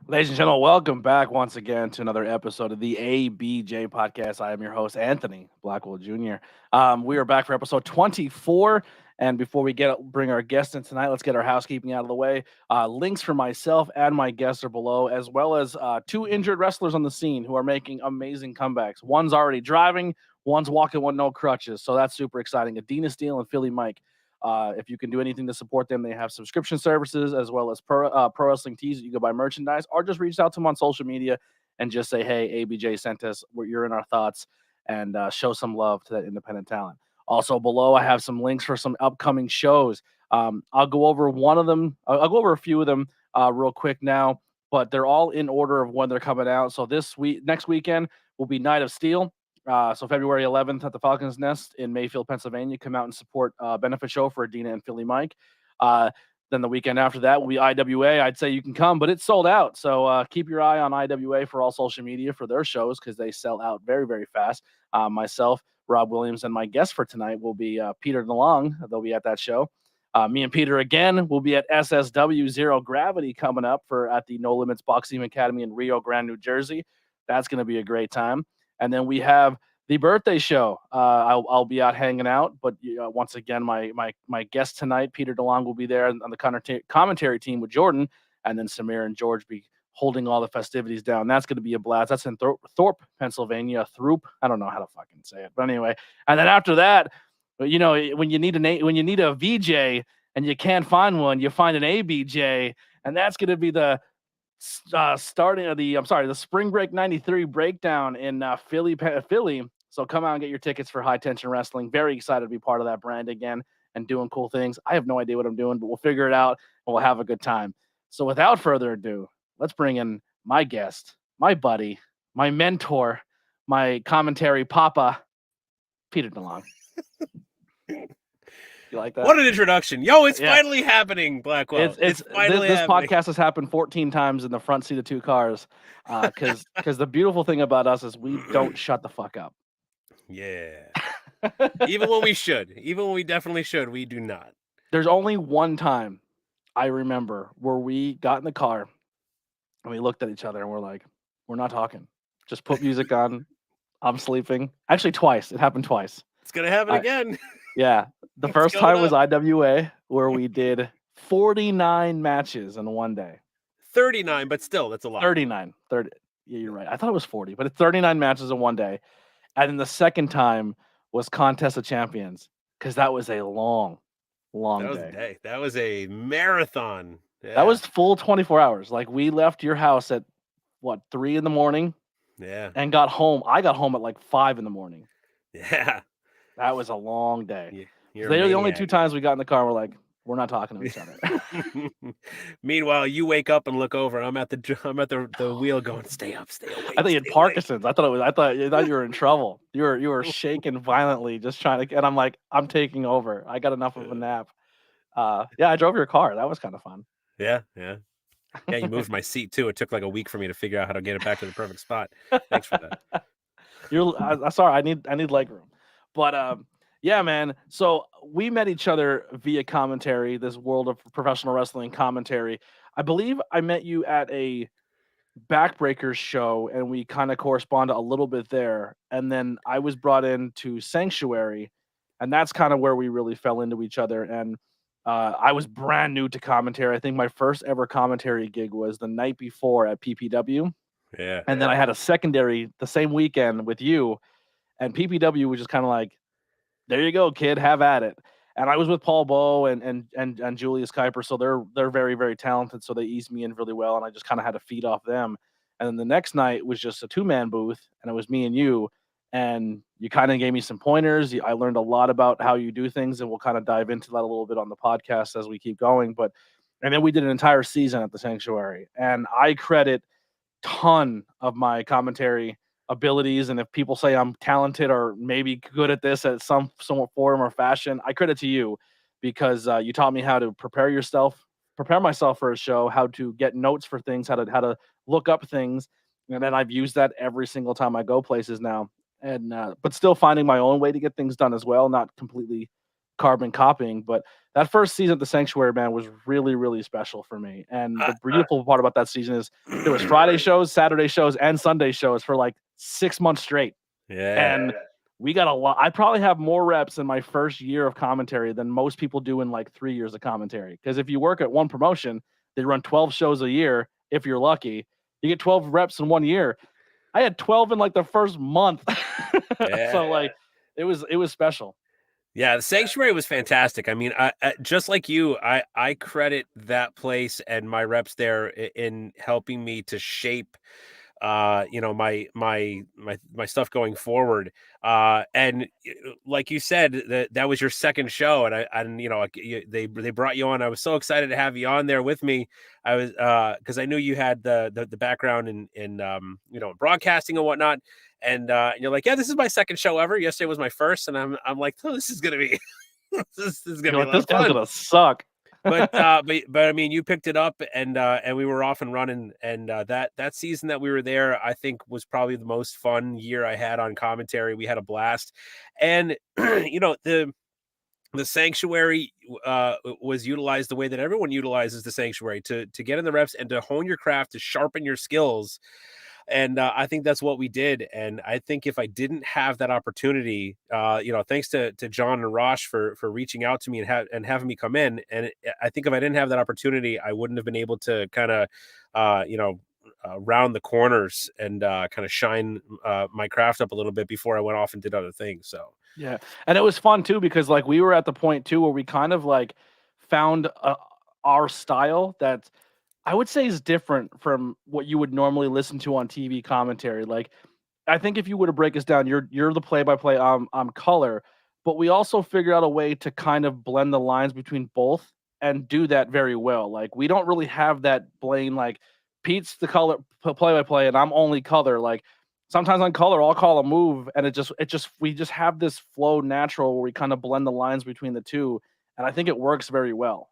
Ladies and gentlemen, welcome back once again to another episode of the ABJ Podcast. I am your host, Anthony Blackwell Jr. We are back for episode 24. And before we bring our guest in tonight, let's get our housekeeping out of the way. Links for myself and my guests are below, as well as two injured wrestlers on the scene who are making amazing comebacks. One's already driving, one's walking with no crutches. So that's super exciting. Adena Steele and Philly Mike. If you can do anything to support them, they have subscription services as well as pro wrestling tees that you can buy merchandise, or just reach out to them on social media and just say, "Hey, ABJ sent us. You're in our thoughts," and show some love to that independent talent. Also below, I have some links for some upcoming shows. I'll go over one of them. I'll go over a few of them real quick now, but they're all in order of when they're coming out. So next weekend will be Night of Steel. So February 11th at the Falcons Nest in Mayfield, Pennsylvania. Come out and support benefit show for Adena and Philly Mike. Then the weekend after that will be IWA. I'd say you can come, but it's sold out. So keep your eye on IWA for all social media for their shows because they sell out very, very fast. Myself, Rob Williams, and my guest for tonight will be Peter DeLonge. They'll be at that show. Me and Peter again will be at SSW Zero Gravity coming up at the No Limits Boxing Academy in Rio Grande, New Jersey. That's going to be a great time. And then we have the birthday show. I'll be out hanging out, but once again, my guest tonight, Peter DeLonge, will be there on the commentary team with Jordan, and then Samir and George be holding all the festivities down. That's going to be a blast. That's in Thorpe, Pennsylvania. Throop. I don't know how to fucking say it, but anyway. And then after that, you know, when you need a VJ and you can't find one, you find an ABJ, and that's going to be the starting of the Spring Break '93 breakdown in Philly. So come out and get your tickets for High Tension Wrestling. Very excited to be part of that brand again and doing cool things. I have no idea what I'm doing, but we'll figure it out and we'll have a good time. So without further ado, let's bring in my guest, my buddy, my mentor, my commentary papa, Peter DeLonge. You like that? What an introduction. Yo, it's finally happening, Blackwell. It's finally this podcast has happened 14 times in the front seat of two cars because the beautiful thing about us is we don't shut the fuck up. Yeah. Even when we should. Even when we definitely should, we do not. There's only one time I remember where we got in the car and we looked at each other and we're like, we're not talking. Just put music on. I'm sleeping. Actually, twice. It happened twice. It's going to happen again. Yeah. The first time was IWA, where we did 49 matches in one day. 39, but still, that's a lot. 39. 30. Yeah, you're right. I thought it was 40, but it's 39 matches in one day. And then the second time was Contest of Champions, because that was a long day. That was a marathon. Yeah. That was full 24 hours. Like, we left your house at, 3 in the morning? Yeah. And got home. I got home at like 5 in the morning. Yeah. That was a long day. You're they were the only two times we got in the car and we're like, we're not talking to each other. Meanwhile, you wake up and look over. I'm at the wheel going, stay up, stay awake. I thought you had Parkinson's. I thought you were in trouble. You were shaking violently, just trying to. And I'm like, I'm taking over. I got enough of a nap. I drove your car. That was kind of fun. Yeah. Yeah, you moved my seat too. It took like a week for me to figure out how to get it back to the perfect spot. Thanks for that. I'm sorry. I need leg room. But yeah, man. So we met each other via commentary, this world of professional wrestling commentary. I believe I met you at a Backbreakers show, and we kind of corresponded a little bit there. And then I was brought in to Sanctuary, and that's kind of where we really fell into each other. And I was brand new to commentary. I think my first ever commentary gig was the night before at PPW. Yeah. And then I had a secondary the same weekend with you. And PPW was just kind of like, there you go, kid, have at it. And I was with Paul Bowe and Julius Kuiper, so they're very, very talented. So they eased me in really well, and I just kind of had to feed off them. And then the next night was just a 2-man booth, and it was me and you. And you kind of gave me some pointers. I learned a lot about how you do things, and we'll kind of dive into that a little bit on the podcast as we keep going. And then we did an entire season at the Sanctuary, and I credit ton of my commentary abilities, and if people say I'm talented or maybe good at this at some somewhat form or fashion, I credit to you because you taught me how to prepare myself for a show, how to get notes for things, how to look up things, and then I've used that every single time I go places now, and but still finding my own way to get things done as well, not completely carbon copying. But that first season at the Sanctuary, man, was really, really special for me. And the beautiful part about that season is there was Friday shows, Saturday shows, and Sunday shows for like 6 months straight. Yeah. And we got a lot. I probably have more reps in my first year of commentary than most people do in like 3 years of commentary. Because if you work at one promotion, they run 12 shows a year. If you're lucky, you get 12 reps in 1 year. I had 12 in like the first month. So like it was special. Yeah, the Sanctuary was fantastic. I mean, I just like you, I credit that place and my reps there in helping me to shape my stuff going forward. And like you said, that was your second show, and they brought you on. I was so excited to have you on there with me. I was because I knew you had the background in broadcasting and whatnot. And you're like, yeah, this is my second show ever. Yesterday was my first, and I'm like, oh, this is gonna be this is gonna be a lot this of fun. guy's gonna suck. But I mean, you picked it up, and we were off and running. And that season that we were there, I think, was probably the most fun year I had on commentary. We had a blast, and the Sanctuary was utilized the way that everyone utilizes the Sanctuary to get in the reps and to hone your craft, to sharpen your skills. And I think that's what we did. And I think if I didn't have that opportunity, thanks to John and Rosh for reaching out to me and having me come in. And I think if I didn't have that opportunity, I wouldn't have been able to kind of, round the corners and kind of shine my craft up a little bit before I went off and did other things. So, yeah. And it was fun too, because like we were at the point too, where we kind of like found our style that I would say is different from what you would normally listen to on TV commentary. Like, I think if you were to break us down, you're the play-by-play, I'm color, but we also figured out a way to kind of blend the lines between both and do that very well. Like, we don't really have that blame, like Pete's the color play-by-play and I'm only color. Like, sometimes on color I'll call a move and we just have this flow natural where we kind of blend the lines between the two, and I think it works very well.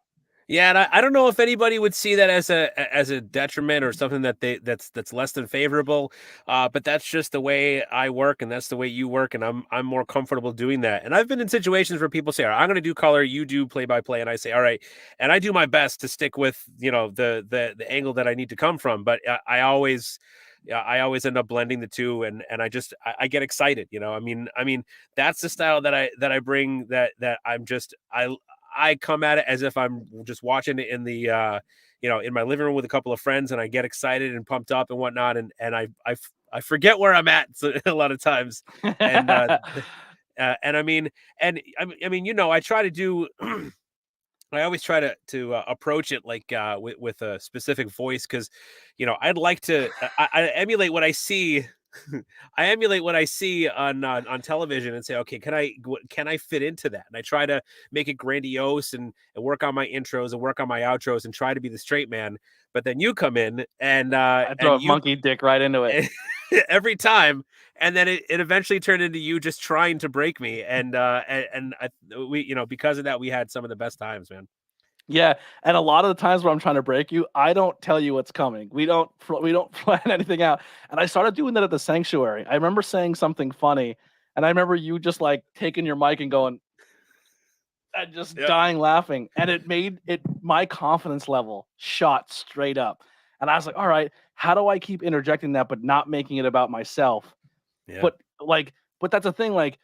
Yeah, and I don't know if anybody would see that as a detriment or something that's less than favorable, but that's just the way I work, and that's the way you work, and I'm more comfortable doing that. And I've been in situations where people say, all right, I'm going to do color, you do play-by-play, and I say, all right, and I do my best to stick with the angle that I need to come from, but I always end up blending the two, and I get excited. I mean that's the style that I bring, that I come at it as if I'm just watching it in the in my living room with a couple of friends, and I get excited and pumped up and whatnot, and I forget where I'm at a lot of times, and I mean I try to do. I always try to approach it like with a specific voice, because I'd like to I emulate what I see. I emulate what I see on television and say, okay, can I fit into that? And I try to make it grandiose and work on my intros and work on my outros and try to be the straight man. But then you come in and I throw a monkey dick right into it every time, and then it eventually turned into you just trying to break me. And we because of that, we had some of the best times, man. Yeah, and a lot of the times where I'm trying to break you, I don't tell you what's coming. We don't plan anything out. And I started doing that at the Sanctuary. I remember saying something funny, and I remember you just like taking your mic and going and just dying laughing, and it made my confidence level shot straight up. And I was like, all right, how do I keep interjecting that but not making it about myself? Yeah. But that's the thing, like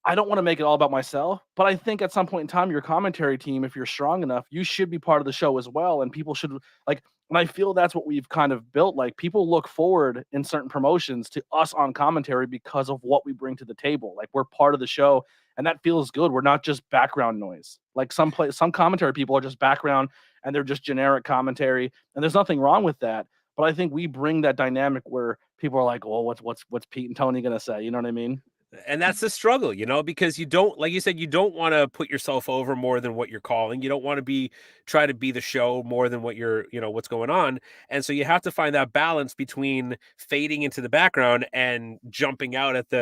I don't want to make it all about myself, but I think at some point in time, your commentary team, if you're strong enough, you should be part of the show as well. And people should and I feel that's what we've kind of built. Like, people look forward in certain promotions to us on commentary because of what we bring to the table. Like, we're part of the show, and that feels good. We're not just background noise. Like some commentary people are just background and they're just generic commentary, and there's nothing wrong with that. But I think we bring that dynamic where people are like, well, what's Pete and Tony going to say? You know what I mean? And that's the struggle, because you don't, like you said, you don't want to put yourself over more than what you're calling. You don't want to try to be the show more than what you're, what's going on. And so you have to find that balance between fading into the background and jumping out at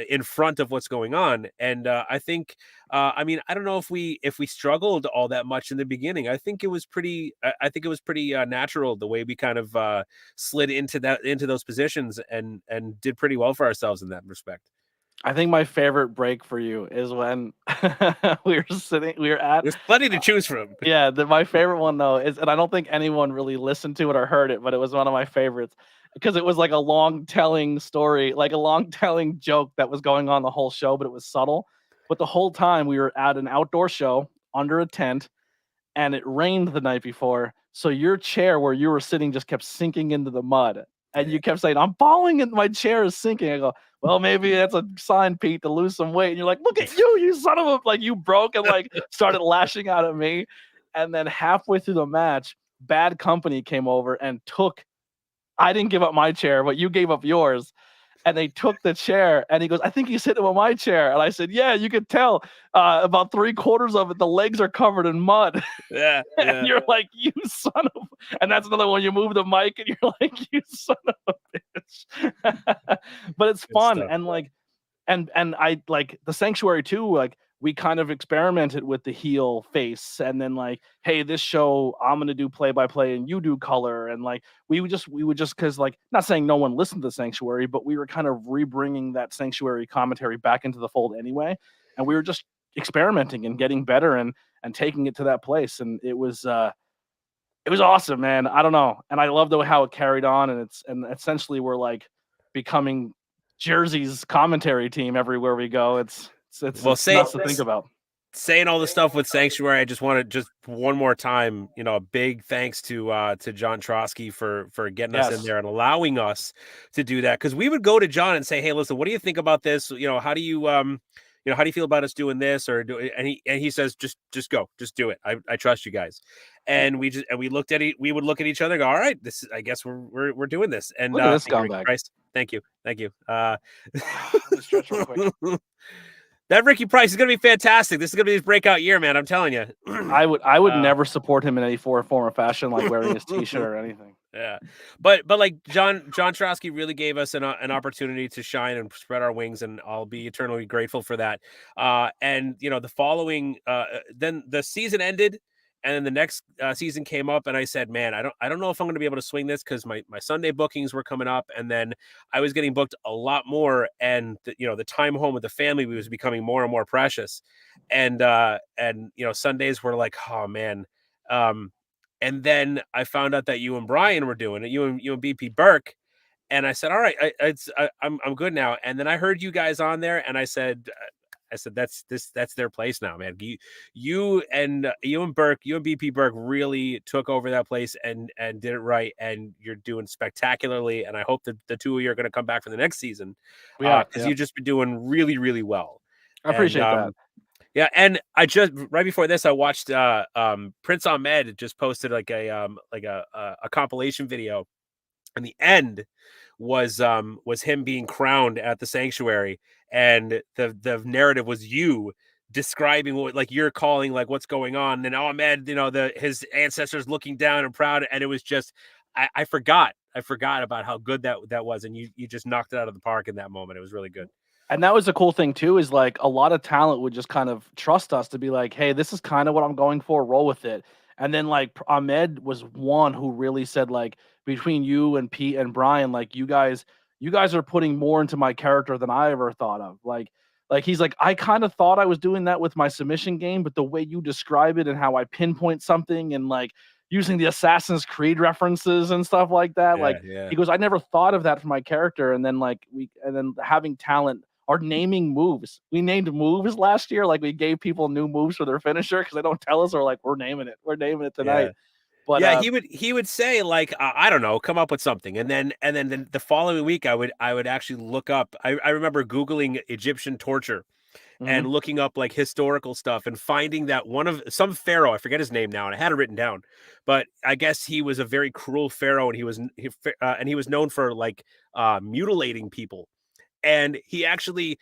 in front of what's going on. And I think, I don't know if we struggled all that much in the beginning. I think it was pretty natural the way we kind of slid into those positions and did pretty well for ourselves in that respect. I think my favorite break for you is when we were at. There's plenty to choose from. Yeah, my favorite one though is, and I don't think anyone really listened to it or heard it, but it was one of my favorites because it was like a long telling story, like a long telling joke that was going on the whole show, but it was subtle. But the whole time we were at an outdoor show under a tent, and it rained the night before. So your chair where you were sitting just kept sinking into the mud. And you kept saying, I'm falling and my chair is sinking. I go, well, maybe that's a sign, Pete, to lose some weight. And you're like, look at you, you son of a, like you broke and like started lashing out at me. And then halfway through the match, Bad Company came over and I didn't give up my chair, but you gave up yours. And they took the chair, and he goes, I think he's sitting on my chair. And I said, yeah, you could tell about 3/4 of it, the legs are covered in mud. Yeah. And you're like, you son of, and that's another one. You move the mic, and you're like, you son of a bitch. But it's fun, stuff. and like, and I like the Sanctuary too. Like we kind of experimented with the heel face, and then like, hey, this show I'm gonna do play-by-play and you do color, and like we would just because like, not saying no one listened to the Sanctuary, but we were kind of rebringing that Sanctuary commentary back into the fold anyway, and we were just experimenting and getting better and taking it to that place, and it was awesome, man. I don't know, and I love how it carried on, and essentially we're like becoming Jersey's commentary team everywhere we go. It's nuts to think about. Saying all the stuff with Sanctuary, I just want to one more time, a big thanks to John Trotsky for getting us in there and allowing us to do that. Because we would go to John and say, hey, listen, what do you think about this? How do you how do you feel about us doing this? And he says, just go, just do it. I trust you guys. And we would look at each other and go, all right, I guess we're doing this. And look at this scumbag. Thank you. Stretch real quick. That Ricky Price is going to be fantastic. This is going to be his breakout year, man. I'm telling you. I would never support him in any form or fashion, like wearing his T-shirt or anything. Yeah, but like John Trotsky really gave us an opportunity to shine and spread our wings, and I'll be eternally grateful for that. And the following, then the season ended. And then the next season came up, and I said, man, I don't know if I'm going to be able to swing this because my Sunday bookings were coming up, and then I was getting booked a lot more, and the time home with the family was becoming more and more precious, and Sundays were like, oh man, and then I found out that you and Brian were doing it, you and BP Burke, and I said, all right, I'm good now, and then I heard you guys on there, and I said that's their place now, man. You and Burke, you and BP Burke really took over that place and did it right, and you're doing spectacularly. And I hope that the two of you are going to come back for the next season, because you've just been doing really, really well. I appreciate that. Yeah, and I just right before this, I watched Prince Ahmed just posted like a compilation video, and the end was him being crowned at the Sanctuary, and the narrative was you describing what, like, you're calling like what's going on, and Ahmed, his ancestors looking down and proud, and it was just I forgot about how good that was, and you just knocked it out of the park in that moment. It was really good. And that was the cool thing too, is like a lot of talent would just kind of trust us to be like, hey, this is kind of what I'm going for, roll with it. And then like Ahmed was one who really said, like, between you and Pete and Brian, like you guys are putting more into my character than I ever thought of. Like he's like, I kind of thought I was doing that with my submission game, but the way you describe it and how I pinpoint something and like using the Assassin's Creed references and stuff like that. He goes, I never thought of that for my character. And then having talent or naming moves. We named moves last year. Like we gave people new moves for their finisher because they don't tell us, or like, we're naming it tonight. Yeah. But he would say, like, I don't know, come up with something, and then the following week I would actually look up. I remember Googling Egyptian torture and looking up like historical stuff and finding that some pharaoh, I forget his name now, and I had it written down, but I guess he was a very cruel pharaoh, and he was known for like mutilating people, and he actually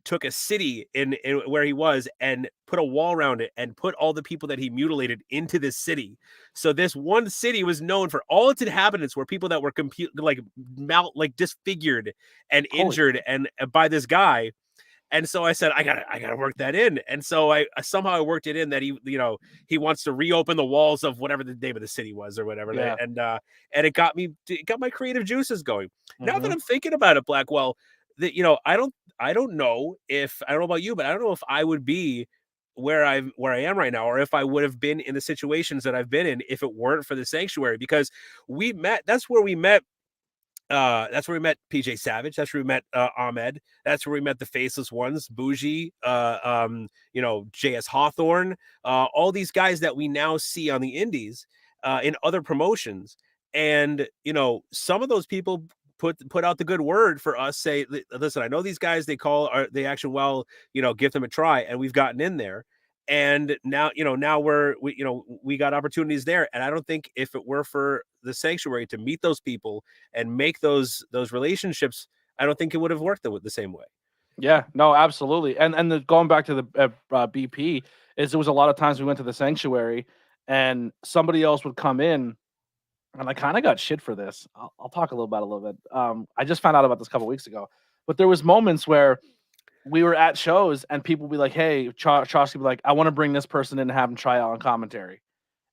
took a city in where he was and put a wall around it and put all the people that he mutilated into this city. So this one city was known for all its inhabitants were people that were disfigured and injured and by this guy. And so I said, I gotta work that in. And so I somehow worked it in that he wants to reopen the walls of whatever the name of the city was or whatever. Yeah. And it got my creative juices going. Now that I'm thinking about it, Blackwell, that don't know about you, but I don't know if I would be where I am right now, or if I would have been in the situations that I've been in if it weren't for the sanctuary, because that's where we met PJ Savage. That's where we met Ahmed. That's where we met the faceless ones, Bougie, JS Hawthorne, all these guys that we now see on the indies in other promotions. And, some of those people put out the good word for us, say, listen, I know these guys, they action well, give them a try. And we've gotten in there. And now, we got opportunities there. And I don't think if it were for the sanctuary to meet those people and make those relationships, I don't think it would have worked the same way. Yeah, no, absolutely. And going back to the BP, there was a lot of times we went to the sanctuary and somebody else would come in, and I kind of got shit for this. I'll talk a little bit. I just found out about this a couple weeks ago, but there was moments where we were at shows and people would be like, "Hey, Josh would be like, I want to bring this person in and have them try out on commentary."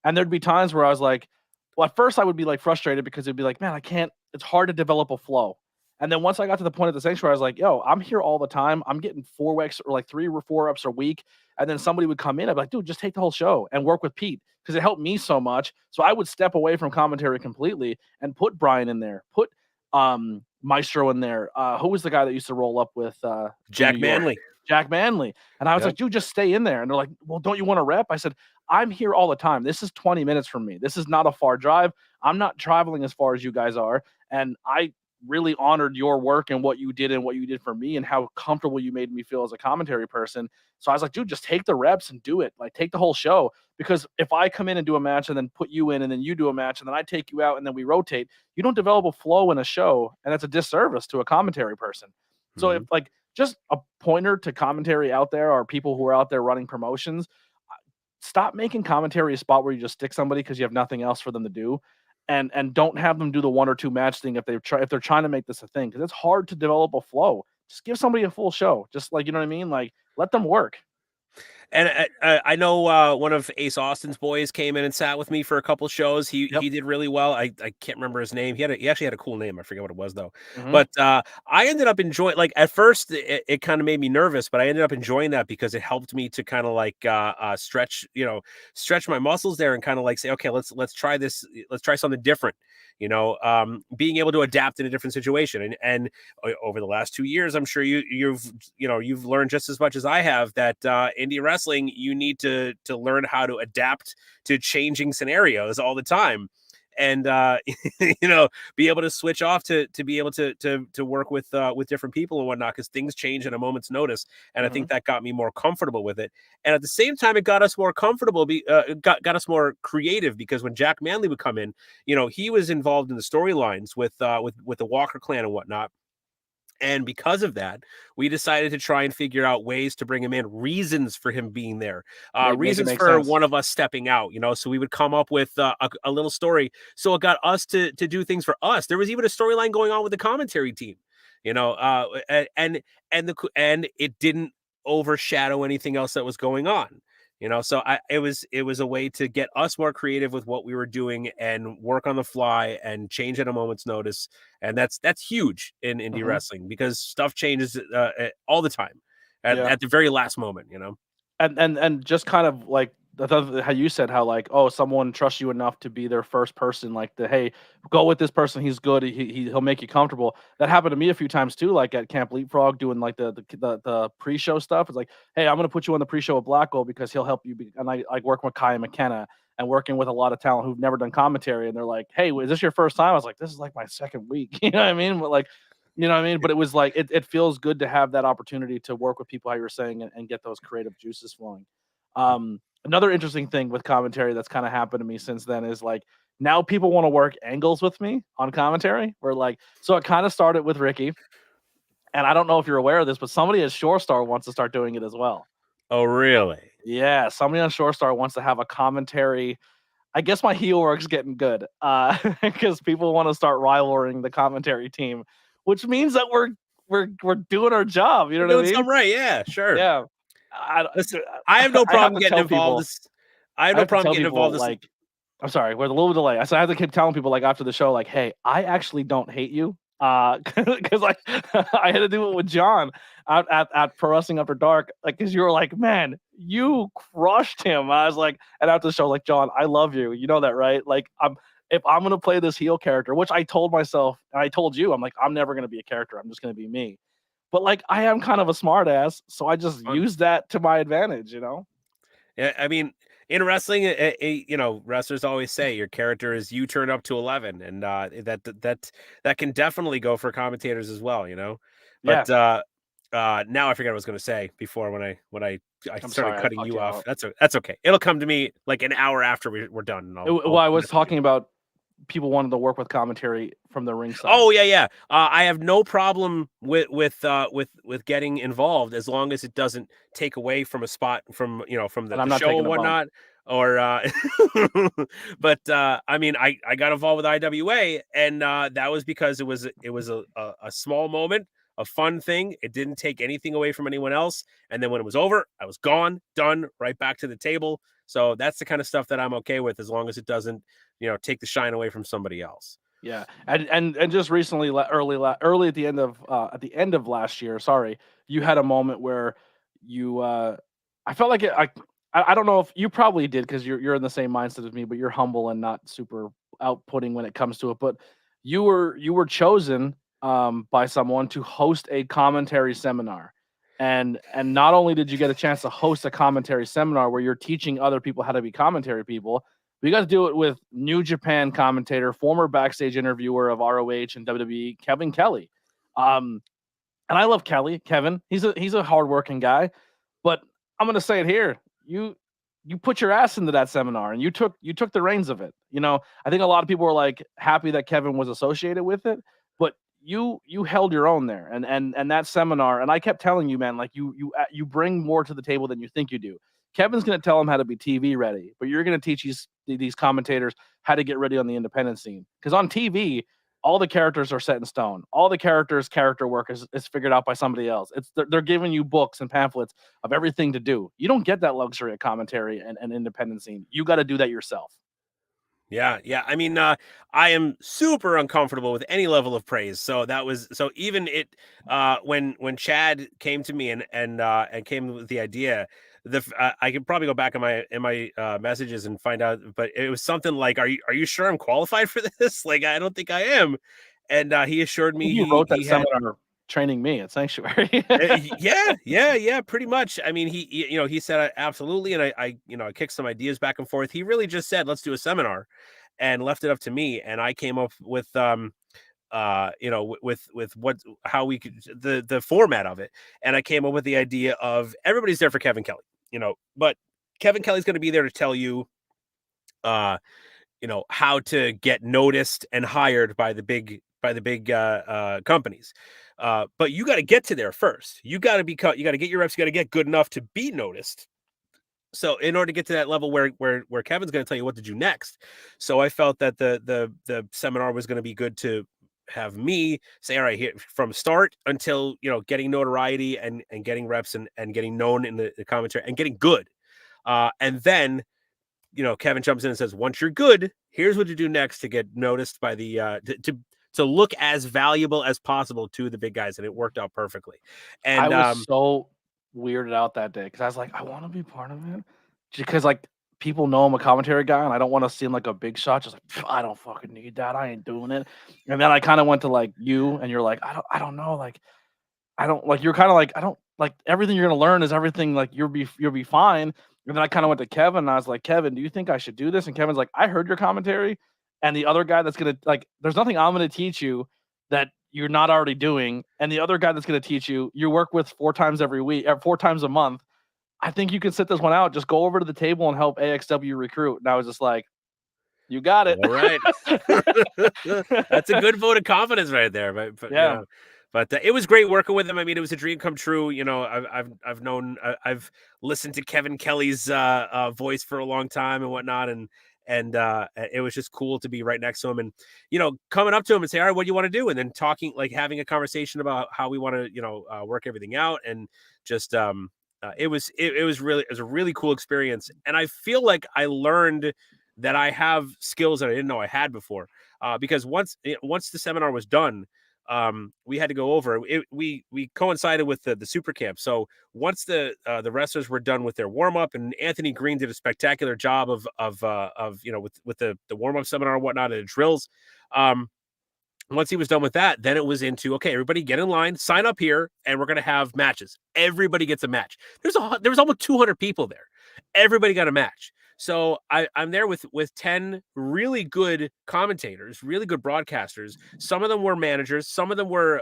And there'd be times where I was like, well, at first I would be like frustrated because it'd be like, man, I can't, it's hard to develop a flow. And then once I got to the point of the sanctuary, I was like, yo, I'm here all the time. I'm getting 4 weeks or like 3 or 4 ups a week. And then somebody would come in. I'd be like, dude, just take the whole show and work with Pete because it helped me so much. So I would step away from commentary completely and put Brian in there, put Maestro in there. Who was the guy that used to roll up with Jack Manley? Jack Manley. And I was like, dude, just stay in there. And they're like, well, don't you want to rep? I said, I'm here all the time. This is 20 minutes from me. This is not a far drive. I'm not traveling as far as you guys are. And I really honored your work and what you did for me and how comfortable you made me feel as a commentary person. So I was like, dude, just take the reps and do it. Like, take the whole show. Because if I come in and do a match and then put you in and then you do a match and then I take you out and then we rotate, you don't develop a flow in a show. And that's a disservice to a commentary person. So if like just a pointer to commentary out there or people who are out there running promotions, stop making commentary a spot where you just stick somebody because you have nothing else for them to do. And don't have them do the 1 or 2 match thing if they're trying to make this a thing, because it's hard to develop a flow. Just give somebody a full show. Just like, you know what I mean? Like, let them work. And I know one of Ace Austin's boys came in and sat with me for a couple shows. He did really well. I can't remember his name. He actually had a cool name. I forget what it was though. Mm-hmm. But I ended up enjoying. Like at first, it kind of made me nervous, but I ended up enjoying that because it helped me to kind of like stretch my muscles there and kind of like say, okay, let's try this. Let's try something different. Being able to adapt in a different situation. And over the last 2 years, I'm sure you've learned just as much as I have that indie wrestling, you need to learn how to adapt to changing scenarios all the time. And be able to switch off to be able to work with different people and whatnot, because things change in a moment's notice. And I think that got me more comfortable with it. And at the same time, it got us more comfortable, got us more creative, because when Jack Manley would come in, he was involved in the storylines with the Walker clan and whatnot. And because of that, we decided to try and figure out ways to bring him in, reasons for him being there, reasons for sense. One of us stepping out, So we would come up with a little story. So it got us to do things for us. There was even a storyline going on with the commentary team, and it didn't overshadow anything else that was going on. So it was a way to get us more creative with what we were doing and work on the fly and change at a moment's notice. And that's huge in indie wrestling, because stuff changes all the time at the very last moment, And just kind of like how you said how like, oh, someone trusts you enough to be their first person, like hey, go with this person, he's good, he'll make you comfortable. That happened to me a few times too, like at Camp Leapfrog doing like the pre-show stuff. It's like, hey, I'm gonna put you on the pre-show with Blackwell because he'll help you and I like working with Kai and McKenna and working with a lot of talent who've never done commentary, and they're like, hey, is this your first time? I was like, this is like my second week. You know what I mean? But like, you know what I mean? But it was like it feels good to have that opportunity to work with people, how you were saying, and get those creative juices flowing. Another interesting thing with commentary that's kind of happened to me since then is like, now people want to work angles with me on commentary. Where like, so it kind of started with Ricky, and I don't know if you're aware of this, but somebody at Shore Star wants to start doing it as well. Oh, really? Yeah, somebody on Shore Star wants to have a commentary. I guess my heel work's getting good because people want to start rivaling the commentary team, which means that we're doing our job. You know what I mean? Right? Yeah, sure. Yeah. I have no problem getting involved. I have no problem getting involved. I'm sorry, we're a little delay. So I have to keep telling people like after the show, like, hey, I actually don't hate you. because I had to do it with John out at Pro Wrestling After Dark, like, because you were like, man, you crushed him. I was like, and after the show, like, John, I love you. You know that, right? Like, if I'm gonna play this heel character, which I told myself, and I told you, I'm like, I'm never gonna be a character. I'm just gonna be me. But like, I am kind of a smart ass, so I just use that to my advantage, you know? Yeah, I mean, in wrestling, you know, wrestlers always say your character is you turned up to 11, and that can definitely go for commentators as well, you know. But Yeah. now I forget what I was going to say before when I I'm started sorry, I cutting fucked you you off. out. That's okay. It'll come to me like an hour after we're done, and Well, I was talking about people wanted to work with commentary from the ringside. Oh yeah. I have no problem with getting involved as long as it doesn't take away from a spot from from And I'm the not show taking and a bump. whatnot. Or but I mean I got involved with IWA, and that was because it was a small moment, a fun thing. It didn't take anything away from anyone else. And then when it was over, I was gone, done, right back to the table. So that's the kind of stuff that I'm okay with, as long as it doesn't take the shine away from somebody else. Yeah, and just recently, early at the end of last year, sorry, you had a moment where you, I felt like I don't know if you probably did, because you're in the same mindset as me, but you're humble and not super outputting when it comes to it. But you were chosen by someone to host a commentary seminar, and not only did you get a chance to host a commentary seminar where you're teaching other people how to be commentary people, we got to do it with New Japan commentator, former backstage interviewer of ROH and WWE, Kevin Kelly. And I love Kevin. He's a hardworking guy, but I'm gonna say it here. You put your ass into that seminar, and you took the reins of it. You know, I think a lot of people were like happy that Kevin was associated with it, but you held your own there, and that seminar. And I kept telling you, man, like you bring more to the table than you think you do. Kevin's going to tell them how to be TV ready, but you're going to teach these commentators how to get ready on the independent scene. Because on TV, all the characters are set in stone. All the character work is figured out by somebody else. They're giving you books and pamphlets of everything to do. You don't get that luxury of commentary and independent scene. You got to do that yourself. Yeah. I mean, I am super uncomfortable with any level of praise. So even when Chad came to me and came with the idea, I could probably go back in my messages and find out, but it was something like, are you sure I'm qualified for this? Like, I don't think I am. And he assured me You wrote that he had seminar training me at Sanctuary. yeah, pretty much. I mean, he said absolutely, and I kicked some ideas back and forth. He really just said, let's do a seminar, and left it up to me, and I came up with how we could the format of it, and I came up with the idea of everybody's there for Kevin Kelly, but Kevin Kelly's going to be there to tell you how to get noticed and hired by the big companies. But you got to get to there first. You got to get your reps. You got to get good enough to be noticed. So in order to get to that level where Kevin's going to tell you what to do next. So I felt that the seminar was going to be good to have me say, all right, here from start until, getting notoriety and getting reps and getting known in the commentary and getting good. And then, Kevin jumps in and says, once you're good, here's what you do next to get noticed by the, to look as valuable as possible to the big guys. And it worked out perfectly. And I was so weirded out that day because I was like, I want to be part of it, because like people know I'm a commentary guy and I don't want to seem like a big shot. Just like, I don't fucking need that. I ain't doing it. And then I kind of went to like you, and you're like, I don't know, like I don't like. You're kind of like, I don't like everything you're gonna learn is everything. Like you'll be fine. And then I kind of went to Kevin, and I was like, Kevin, do you think I should do this? And Kevin's like, I heard your commentary, and the other guy that's gonna like, there's nothing I'm gonna teach you that you're not already doing. And the other guy that's going to teach you work with 4 times every week, or 4 times a month. I think you can sit this one out. Just go over to the table and help AXW recruit. And I was just like, you got it. All right. That's a good vote of confidence right there. But yeah. But it was great working with him. I mean, it was a dream come true. I've listened to Kevin Kelly's voice for a long time and whatnot, and it was just cool to be right next to him, and coming up to him and say, all right, what do you want to do? And then talking, like having a conversation about how we want to work everything out, and just it was a really cool experience. And I feel like I learned that I have skills that I didn't know I had before, because once the seminar was done, we had to go over it. We coincided with the super camp. So once the wrestlers were done with their warm up, and Anthony Green did a spectacular job of with the warm up seminar and whatnot and the drills. Once he was done with that, then it was into, okay, everybody get in line, sign up here, and we're going to have matches. Everybody gets a match. There was almost 200 people there. Everybody got a match. So I'm there with 10 really good commentators, really good broadcasters. Some of them were managers, some of them were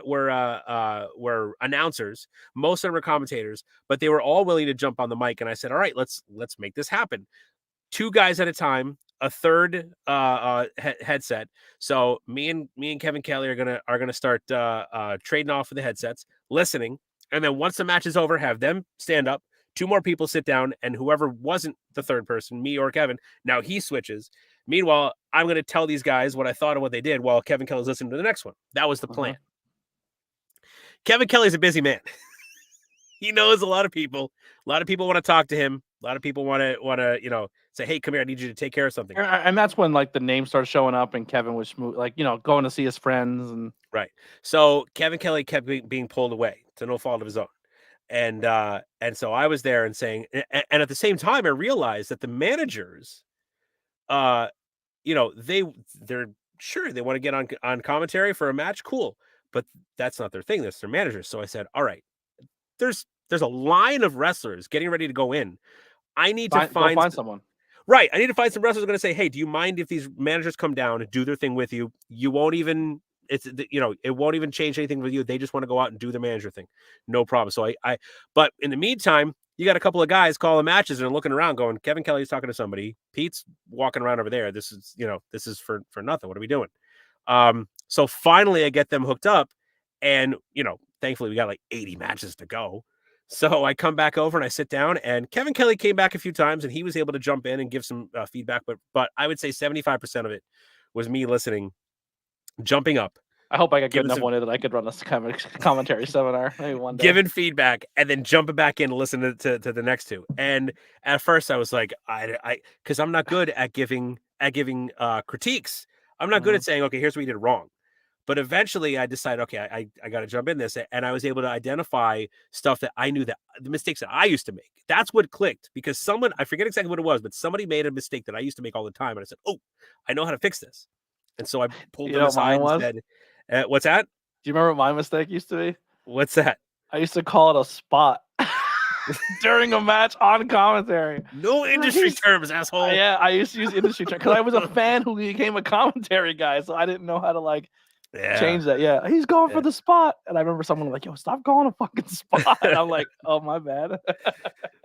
announcers, most of them were commentators, but they were all willing to jump on the mic. And I said, all right, let's make this happen. 2 guys at a time, a third headset. So me and Kevin Kelly are gonna start trading off with the headsets, listening, and then once the match is over, have them stand up. 2 more people sit down, and whoever wasn't the third person, me or Kevin, now he switches. Meanwhile, I'm going to tell these guys what I thought of what they did while Kevin Kelly's listening to the next one. That was the plan. Kevin Kelly's a busy man. He knows a lot of people. A lot of people want to talk to him. A lot of people want to, say, hey, come here. I need you to take care of something. And that's when like the names started showing up, and Kevin was going to see his friends. And right. So Kevin Kelly kept being pulled away to no fault of his own. And so I was there and saying, and at the same time, I realized that the managers, they're sure they want to get on commentary for a match. Cool. But that's not their thing. That's their managers. So I said, all right, there's a line of wrestlers getting ready to go in. I need to find someone. Right. I need to find some wrestlers going to say, hey, do you mind if these managers come down and do their thing with you? You won't even, it won't even change anything with you. They just want to go out and do their manager thing. No problem. So but in the meantime, you got a couple of guys calling matches and looking around going, Kevin Kelly's talking to somebody. Pete's walking around over there. This is for nothing. What are we doing? So finally I get them hooked up, and, thankfully we got like 80 matches to go. So I come back over and I sit down, and Kevin Kelly came back a few times and he was able to jump in and give some feedback. But I would say 75% of it was me listening, jumping up. I hope I get good enough one day that I could run this kind of commentary seminar maybe one day. Giving feedback and then jumping back in and listening to the next 2. And at first I was like, because I'm not good at giving critiques. I'm not good at saying, okay, here's what you did wrong. But eventually I decided, okay, I got to jump in this. And I was able to identify stuff that I knew, that the mistakes that I used to make. That's what clicked, because I forget exactly what it was, but somebody made a mistake that I used to make all the time. And I said, oh, I know how to fix this. And so I pulled them aside and said, what's that? Do you remember what my mistake used to be? What's that? I used to call it a spot during a match on commentary. No industry terms, asshole. Yeah, I used to use industry terms because I was a fan who became a commentary guy, so I didn't know how to change that. Yeah, he's going for the spot, and I remember someone like, "Yo, stop calling a fucking spot." And I'm like, "Oh, my bad."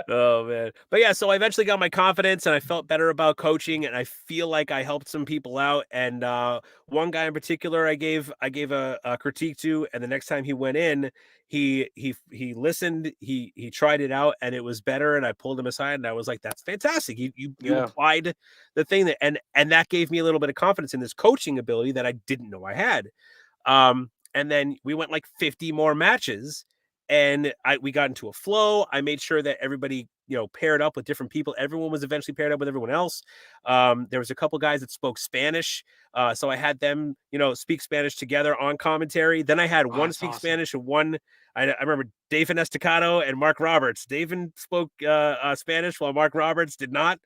Oh man, but yeah, so I eventually got my confidence, and I felt better about coaching, and I feel like I helped some people out. And one guy in particular, I gave a critique to, and the next time he went in, he listened, he tried it out, and it was better. And I pulled him aside, and I was like, "That's fantastic! You applied the thing that, and that gave me a little bit of confidence in this coaching ability that I didn't know I had." And then we went like 50 more matches, and we got into a flow. I made sure that everybody, paired up with different people. Everyone was eventually paired up with everyone else. There was a couple guys that spoke Spanish. So I had them, speak Spanish together on commentary. Then I had one speak awesome. Spanish and one, I remember David Estacado and Mark Roberts. David spoke Spanish while Mark Roberts did not.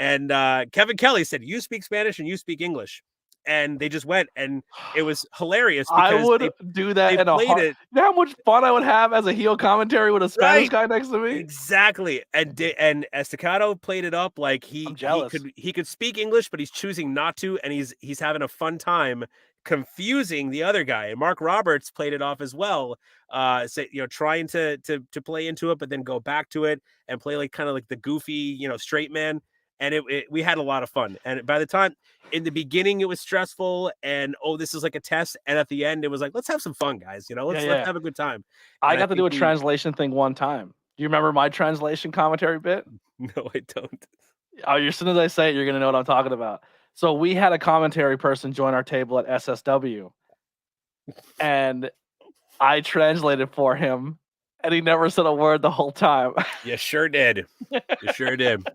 And Kevin Kelly said, you speak Spanish and you speak English. And they just went, and it was hilarious. I would do that in a heart. You know how much fun I would have as a heel commentary with a Spanish guy next to me? Exactly. And Estacado played it up like he could speak English, but he's choosing not to, and he's having a fun time confusing the other guy. And Mark Roberts played it off as well, trying to play into it, but then go back to it and play like kind of like the goofy, straight man. And we had a lot of fun. And by the time, in the beginning, it was stressful and, this is like a test. And at the end, it was like, let's have some fun, guys. Let's have a good time. I got to do a translation thing one time. Do you remember my translation commentary bit? No, I don't. As soon as I say it, you're going to know what I'm talking about. So we had a commentary person join our table at SSW. And I translated for him. And he never said a word the whole time. You sure did. You sure did.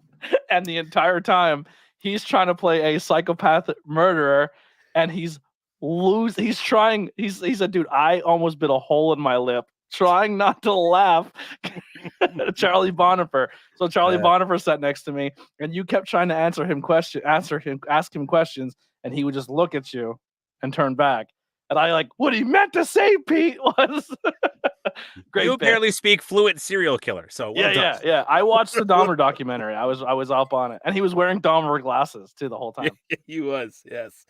And the entire time, he's trying to play a psychopath murderer, and he's He's trying. He said, dude, I almost bit a hole in my lip trying not to laugh. Charlie Bonifer. So Charlie Bonifer sat next to me, and you kept trying to ask him questions, and he would just look at you and turn back. And I like, what he meant to say, Pete, was great. You apparently speak fluent serial killer. So yeah. I watched the Dahmer documentary. I was up on it, and he was wearing Dahmer glasses too the whole time. He was, yes.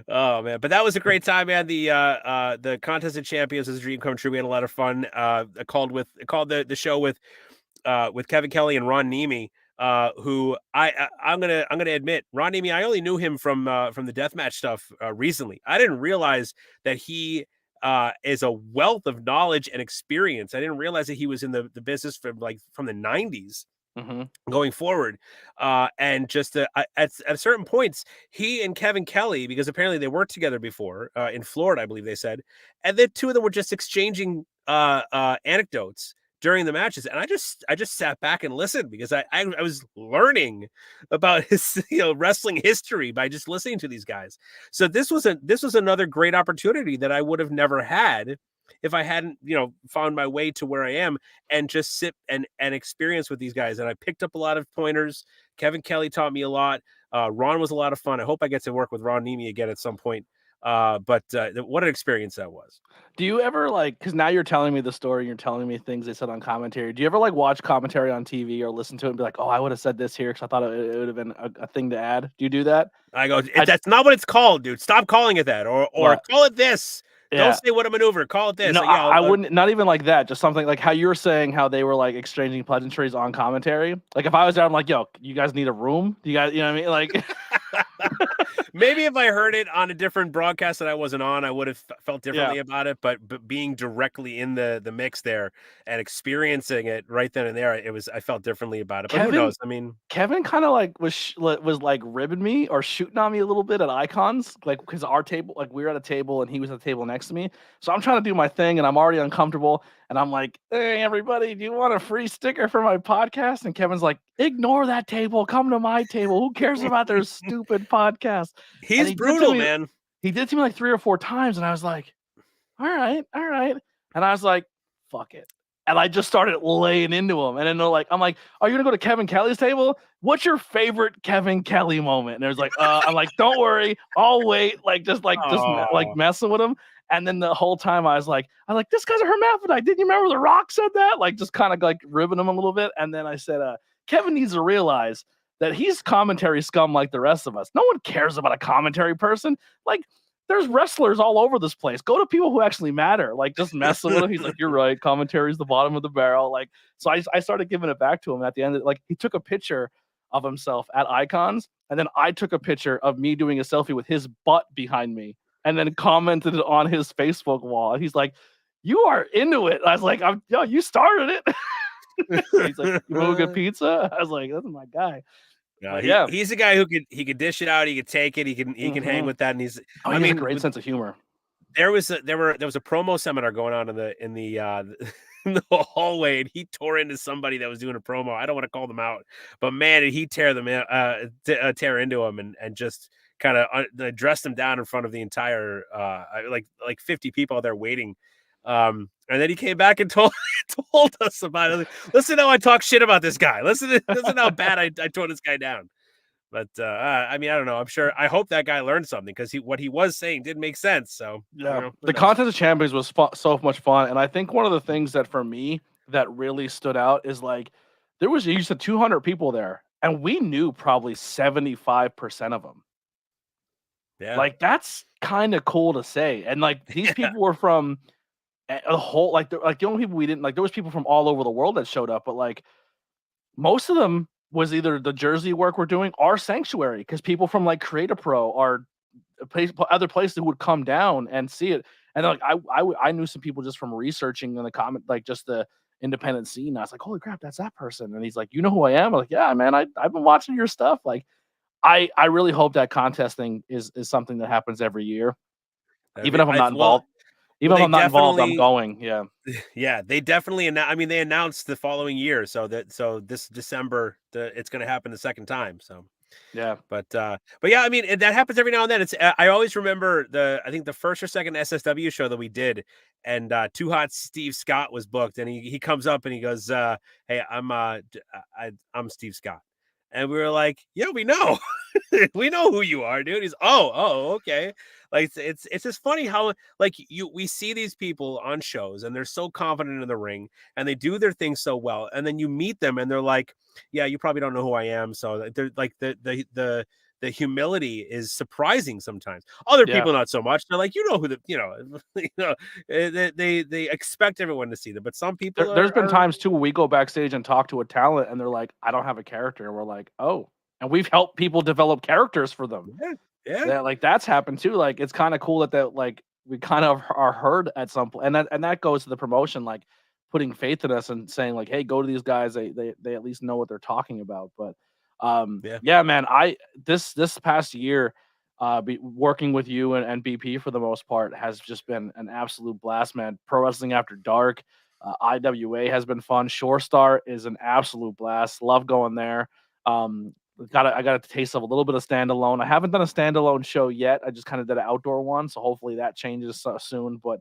Oh man, but that was a great time, man. The Contest of Champions was a dream come true. We had a lot of fun. I called the show with Kevin Kelly and Ron Nemi. Who I'm gonna admit, Ron Nemi, I only knew him from the deathmatch stuff recently. I didn't realize that he is a wealth of knowledge and experience. I didn't realize that he was in the business from the 90s going forward. And just at certain points, he and Kevin Kelly, because apparently they worked together before in Florida, I believe they said, and the two of them were just exchanging anecdotes during the matches, and I just sat back and listened because I was learning about his wrestling history by just listening to these guys. So this was another great opportunity that I would have never had if I hadn't found my way to where I am and just sit and experience with these guys. And I picked up a lot of pointers. Kevin Kelly taught me a lot. Ron was a lot of fun. I hope I get to work with Ron Nemi again at some point. But what an experience that was. Do you ever because now you're telling me the story, you're telling me things they said on commentary. Do you ever watch commentary on TV or listen to it and be like, oh, I would have said this here because I thought it would have been a thing to add? Do you do that? I go, that's not what it's called, dude. Stop calling it that, or call it this. Yeah. Don't say what a maneuver. Call it this. No, I wouldn't. Not even like that. Just something like how you were saying how they were exchanging pleasantries on commentary. Like if I was there, I'm like, yo, you guys need a room? Do you guys, you know what I mean? Maybe if I heard it on a different broadcast that I wasn't on, I would have felt differently about it. But being directly in the mix there and experiencing it right then and there, I felt differently about it. But who knows? I mean, Kevin kind of was ribbing me or shooting on me a little bit at Icons, because our table, we were at a table and he was at the table next to me. So I'm trying to do my thing and I'm already uncomfortable. And I'm like, hey, everybody, do you want a free sticker for my podcast? And Kevin's like, ignore that table. Come to my table. Who cares about their stupid podcast? He's brutal, man. He did it to me 3 or 4 times. And I was like, all right. And I was like, fuck it. And I just started laying into him. And then they're like, I'm like, are you going to go to Kevin Kelly's table? What's your favorite Kevin Kelly moment? And there's I'm like, don't worry. I'll wait. Just messing with him. And then the whole time I was like, this guy's a hermaphrodite. Didn't you remember The Rock said that? Just kind of ribbing him a little bit. And then I said, Kevin needs to realize that he's commentary scum like the rest of us. No one cares about a commentary person. There's wrestlers all over this place. Go to people who actually matter. Just messing with him. He's like, you're right. Commentary is the bottom of the barrel. So I started giving it back to him at the end. He took a picture of himself at Icons. And then I took a picture of me doing a selfie with his butt behind me. And then commented it on his Facebook wall. And he's like, you are into it. I was like, you started it. He's like, you want to get pizza? I was like, that's my guy. He's a guy who could dish it out. He could take it. He can hang with that. And he's a great sense of humor. There was a promo seminar going on in the hallway, and he tore into somebody that was doing a promo. I don't want to call them out, but man, did he tear into him and just kind of dressed him down in front of the entire 50 people there waiting. And then he came back and told us about it. Listen how I talk shit about this guy. Listen how bad I tore this guy down. But I don't know. I hope that guy learned something because what he was saying didn't make sense. So yeah, the Contest of Champions was so much fun, and I think one of the things that for me that really stood out is there was you said 200 people there, and we knew probably 75% of them. Yeah, that's kind of cool to say, and these people were from a whole the only people we didn't there was people from all over the world that showed up, but most of them was either the Jersey work we're doing or Sanctuary, because people from Create a Pro or other places who would come down and see it. And I knew some people just from researching in the comment, just the independent scene. I was like, holy crap, that's that person. And he's like, you know who I am? I'm like, yeah, man, I've been watching your stuff. I really hope that contest thing is something that happens every year, even if I'm not involved. Even if I'm not involved, I'm going. Yeah. Yeah, they definitely they announced the following year, so this December it's going to happen the second time. So Yeah. But yeah, I mean, that happens every now and then. It's I always remember I think the first or second SSW show that we did, and Too Hot Steve Scott was booked, and he comes up and he goes, "Hey, I'm Steve Scott," and we were like, "Yeah, we know, we know who you are, dude." He's, "Oh, okay." Like it's just funny how like we see these people on shows and they're so confident in the ring and they do their thing so well, and then you meet them and they're like, "Yeah, you probably don't know who I am." So they're like the humility is surprising sometimes. Other people not so much. They're like, you know who they expect everyone to see them, but some people There's been times too where we go backstage and talk to a talent and they're like, I don't have a character, and we're like, oh, and we've helped people develop characters for them. Yeah, like that's happened too. Like it's kind of cool that like we kind of are heard at some point, and that goes to the promotion, like putting faith in us and saying like, hey, go to these guys. They at least know what they're talking about. But yeah, man, this past year, working with you and BP for the most part has just been an absolute blast, man. Pro Wrestling After Dark, IWA has been fun. Shore Star is an absolute blast. Love going there. I got a taste of a little bit of standalone. I haven't done a standalone show yet. I just kind of did an outdoor one, so hopefully that changes soon. But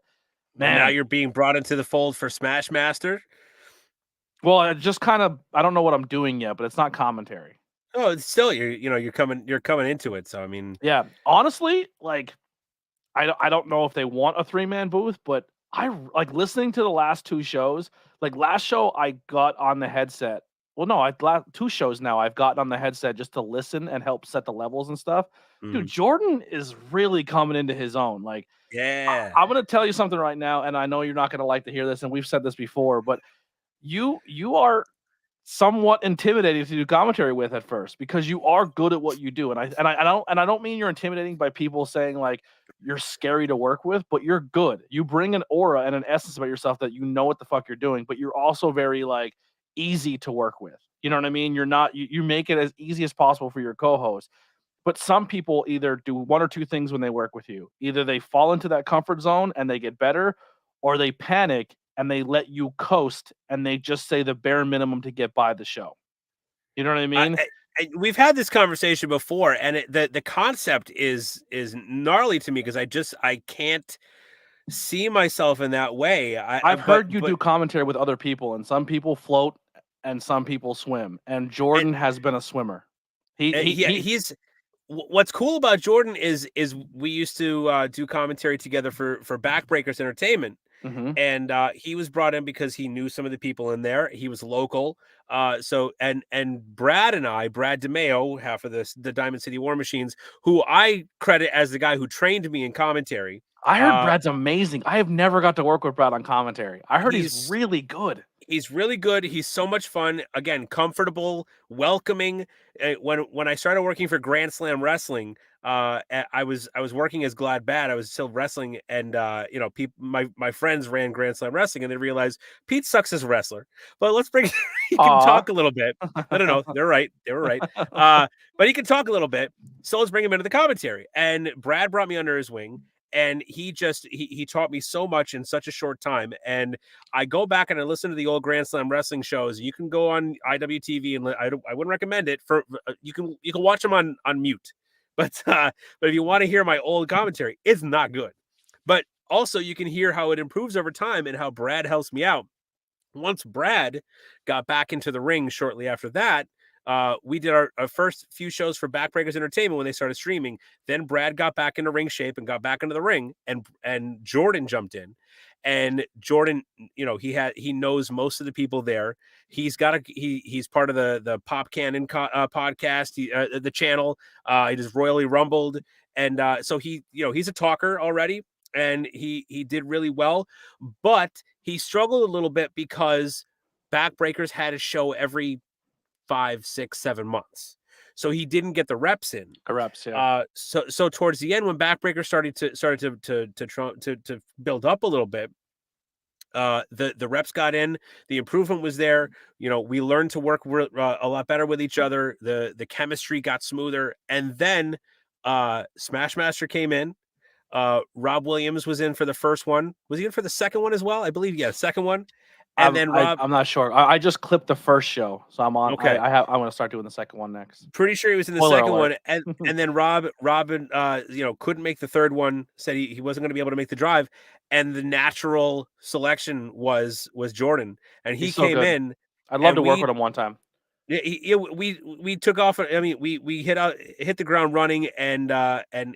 man, now you're being brought into the fold for Smash Master. Well, I just kind of I don't know what I'm doing yet, but it's not commentary. Oh, it's still you're coming into it. So I mean, yeah, honestly, like I don't know if they want a 3-man booth, but I like listening to the last 2 shows. Like last show, I got on the headset. Well, no, 2 shows now. I've gotten on the headset just to listen and help set the levels and stuff. Dude, Jordan is really coming into his own. Like, yeah, I'm gonna tell you something right now, and I know you're not gonna like to hear this, and we've said this before, but you are somewhat intimidating to do commentary with at first because you are good at what you do, and I don't mean you're intimidating by people saying like you're scary to work with, but you're good. You bring an aura and an essence about yourself that you know what the fuck you're doing, but you're also very like easy to work with. You know what I mean? You're not you make it as easy as possible for your co-host. But some people either do one or two things when they work with you. Either they fall into that comfort zone and they get better, or they panic and they let you coast and they just say the bare minimum to get by the show. You know what I mean? We've had this conversation before, and the concept is gnarly to me because I can't see myself in that way. I've heard you do commentary with other people, and some people float and some people swim. And Jordan has been a swimmer. He's what's cool about Jordan is we used to do commentary together for Backbreakers Entertainment. Mm-hmm. And he was brought in because he knew some of the people in there. He was local. So and Brad and Brad DeMeo, half of the Diamond City War Machines, who I credit as the guy who trained me in commentary. I heard Brad's amazing. I have never got to work with Brad on commentary. I heard he's really good. He's really good. He's so much fun. Again, comfortable, welcoming. When I started working for Grand Slam Wrestling, I was working as Glad Bad. I was still wrestling, and my friends ran Grand Slam Wrestling, and they realized Pete sucks as a wrestler. But let's bring he can talk a little bit. I don't know. They're right. They were right. But he can talk a little bit. So let's bring him into the commentary. And Brad brought me under his wing. And he taught me so much in such a short time. And I go back and I listen to the old Grand Slam Wrestling shows. You can go on IWTV, and I wouldn't recommend it for you can watch them on mute. But if you want to hear my old commentary, it's not good. But also you can hear how it improves over time and how Brad helps me out. Once Brad got back into the ring shortly after that, we did our first few shows for Backbreakers Entertainment when they started streaming. Then Brad got back into ring shape and got back into the ring, and Jordan jumped in. And Jordan, he knows most of the people there. He's part of the Pop Cannon podcast, the channel. He just royally rumbled, and so he's a talker already, and he did really well, but he struggled a little bit because Backbreakers had a show every 5, 6, 7 months. So he didn't get the reps in. Yeah. So towards the end, when Backbreaker started to build up a little bit, the reps got in, the improvement was there. We learned to work a lot better with each other. The chemistry got smoother, and then Smashmaster came in. Rob Williams was in for the first one. Was he in for the second one as well? I believe, yeah, second one. And then Rob, I'm not sure. I just clipped the first show, so I'm on. Okay. I'm going to start doing the second one next. Pretty sure he was in the Spoiler second alert. one, and then Robin, couldn't make the third one. Said he wasn't going to be able to make the drive, and the natural selection was Jordan, and he He's so came good. in. I'd love to work with him one time. Yeah, we took off. I mean, we hit the ground running, and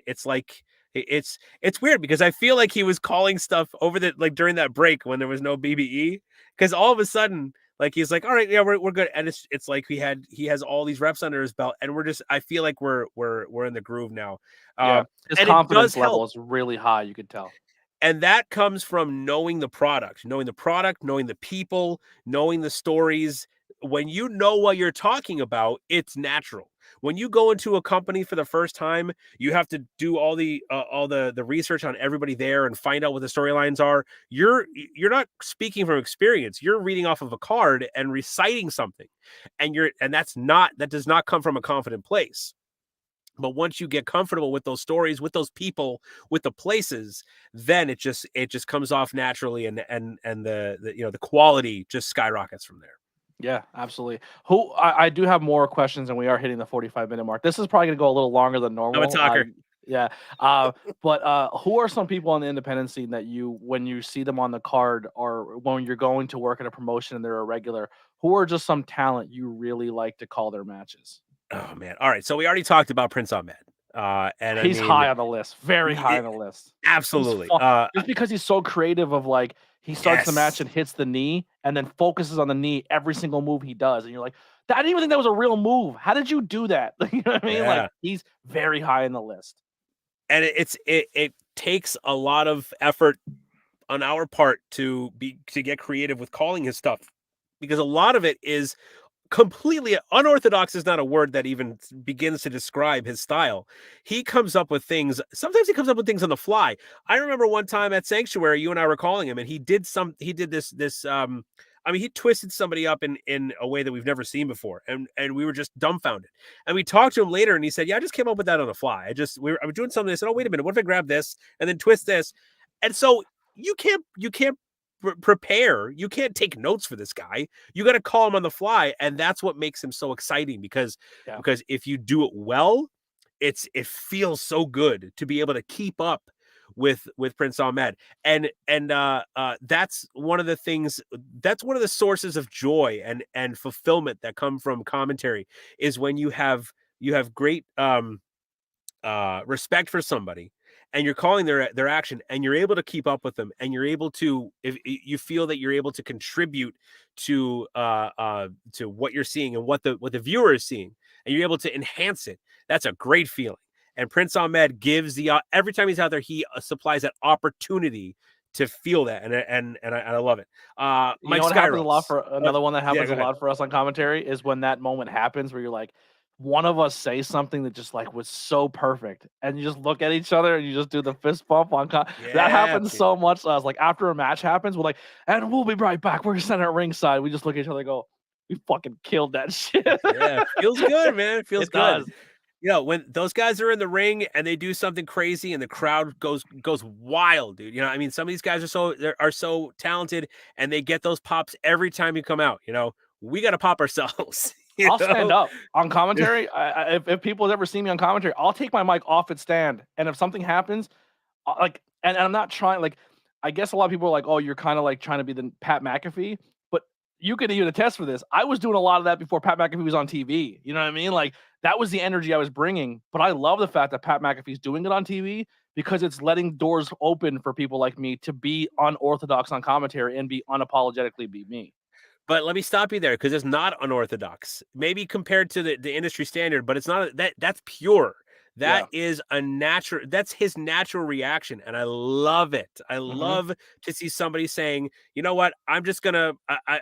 it's like it's weird because I feel like he was calling stuff over during that break when there was no BBE, because all of a sudden, like, he's like, all right, yeah, we're good, and it's like he has all these reps under his belt, and I feel like we're in the groove now. Yeah, his confidence level is really high. You could tell. And that comes from knowing the product, knowing the people, knowing the stories. When you know what you're talking about, it's natural. When you go into a company for the first time, you have to do all the research on everybody there and find out what the storylines are. You're not speaking from experience. You're reading off of a card and reciting something, and that does not come from a confident place. But once you get comfortable with those stories, with those people, with the places, then it just comes off naturally, and the quality just skyrockets from there. Yeah, absolutely. I do have more questions, and we are hitting the 45-minute mark. This is probably going to go a little longer than normal. I'm a talker. Yeah. But who are some people on the independent scene that when you see them on the card, or when you're going to work at a promotion and they're a regular, who are just some talent you really like to call their matches? Oh man. All right. So we already talked about Prince Ahmed. And he's high on the list. Very high on the list. Absolutely. Just because he's so creative of, like, he starts the match and hits the knee and then focuses on the knee every single move he does. And you're like, I didn't even think that was a real move. How did you do that? You know what I mean? Yeah. Like, he's very high on the list. And it takes a lot of effort on our part to get creative with calling his stuff, because a lot of it is completely unorthodox. Is not a word that even begins to describe his style. He comes up with things. Sometimes he comes up with things on the fly. I remember one time at Sanctuary, you and I were calling him, and he did this. I mean, he twisted somebody up in a way that we've never seen before, and we were just dumbfounded. And we talked to him later, and he said, "Yeah, I just came up with that on the fly. I was doing something. I said, oh, wait a minute, what if I grab this and then twist this?" And so you can't prepare. You can't take notes for this guy. You got to call him on the fly, and that's what makes him so exciting. Because if you do it well, it feels so good to be able to keep up with Prince Ahmed, and that's one of the things. That's one of the sources of joy and fulfillment that come from commentary, is when you have great respect for somebody, and you're calling their action, and you're able to keep up with them, and you're able to, if you feel that you're able to contribute to what you're seeing and what the viewer is seeing, and you're able to enhance it. That's a great feeling. And Prince Ahmed gives every time he's out there, he supplies that opportunity to feel that, and I love it. You know what happens a lot for another one that happens a lot for us on commentary is when that moment happens where you're like, one of us say something that just, like, was so perfect, and you just look at each other and you just do the fist bump on that happens so much. So I was like, after a match happens, we're like, and we'll be right back. We're standing at ringside. We just look at each other and go, we fucking killed that shit. Yeah, feels good, man. It feels good. Does. You know, when those guys are in the ring and they do something crazy and the crowd goes wild, dude. You know, I mean, some of these guys are so talented, and they get those pops every time you come out. You know, we got to pop ourselves. I'll stand up on commentary. If people have ever seen me on commentary, I'll take my mic off its stand, and if something happens, like, and I'm not trying, like, I guess a lot of people are like, oh, you're kind of like trying to be the Pat McAfee, but you could even attest for this. I was doing a lot of that before Pat McAfee was on TV. You know what I mean? Like, that was the energy I was bringing. But I love the fact that Pat McAfee's doing it on TV, because it's letting doors open for people like me to be unorthodox on commentary and be unapologetically be me. But let me stop you there, because it's not unorthodox. Maybe compared to the industry standard, but it's not that's pure. That is that's his natural reaction. And I love it. I love to see somebody saying, you know what, I'm just gonna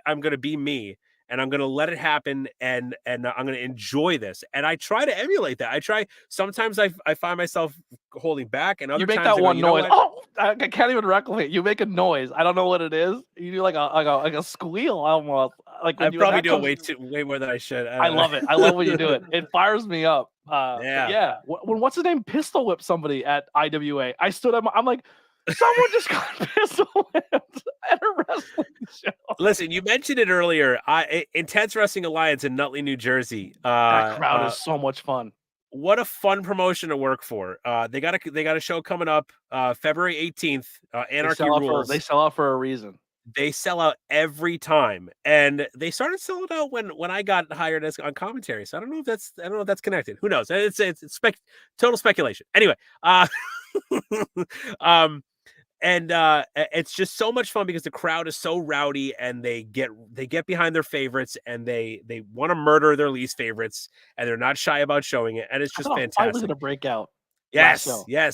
I'm gonna be me, and I'm gonna let it happen, and I'm gonna enjoy this. And I try to emulate that. Sometimes I find myself holding back, and other times you make that one noise. Oh, I can't even replicate. You make a noise. I don't know what it is. You do like a squeal almost. Like, I probably do it way more than I should. I love it. I love when you do it. It fires me up. When what's his name pistol whipped somebody at IWA, I stood up. I'm like, Someone just got pistol whipped at a wrestling show. Listen, you mentioned it earlier. Intense Wrestling Alliance in Nutley, New Jersey. That crowd is so much fun. What a fun promotion to work for. They got a show coming up February 18th. Anarchy Rules. They sell out for a reason. They sell out every time, and they started selling out when I got hired on commentary. So I don't know if that's connected. Who knows? It's total speculation. Anyway, and it's just so much fun because the crowd is so rowdy, and they get behind their favorites, and they want to murder their least favorites, and they're not shy about showing it, and it's just fantastic. I was going to break out. Yes,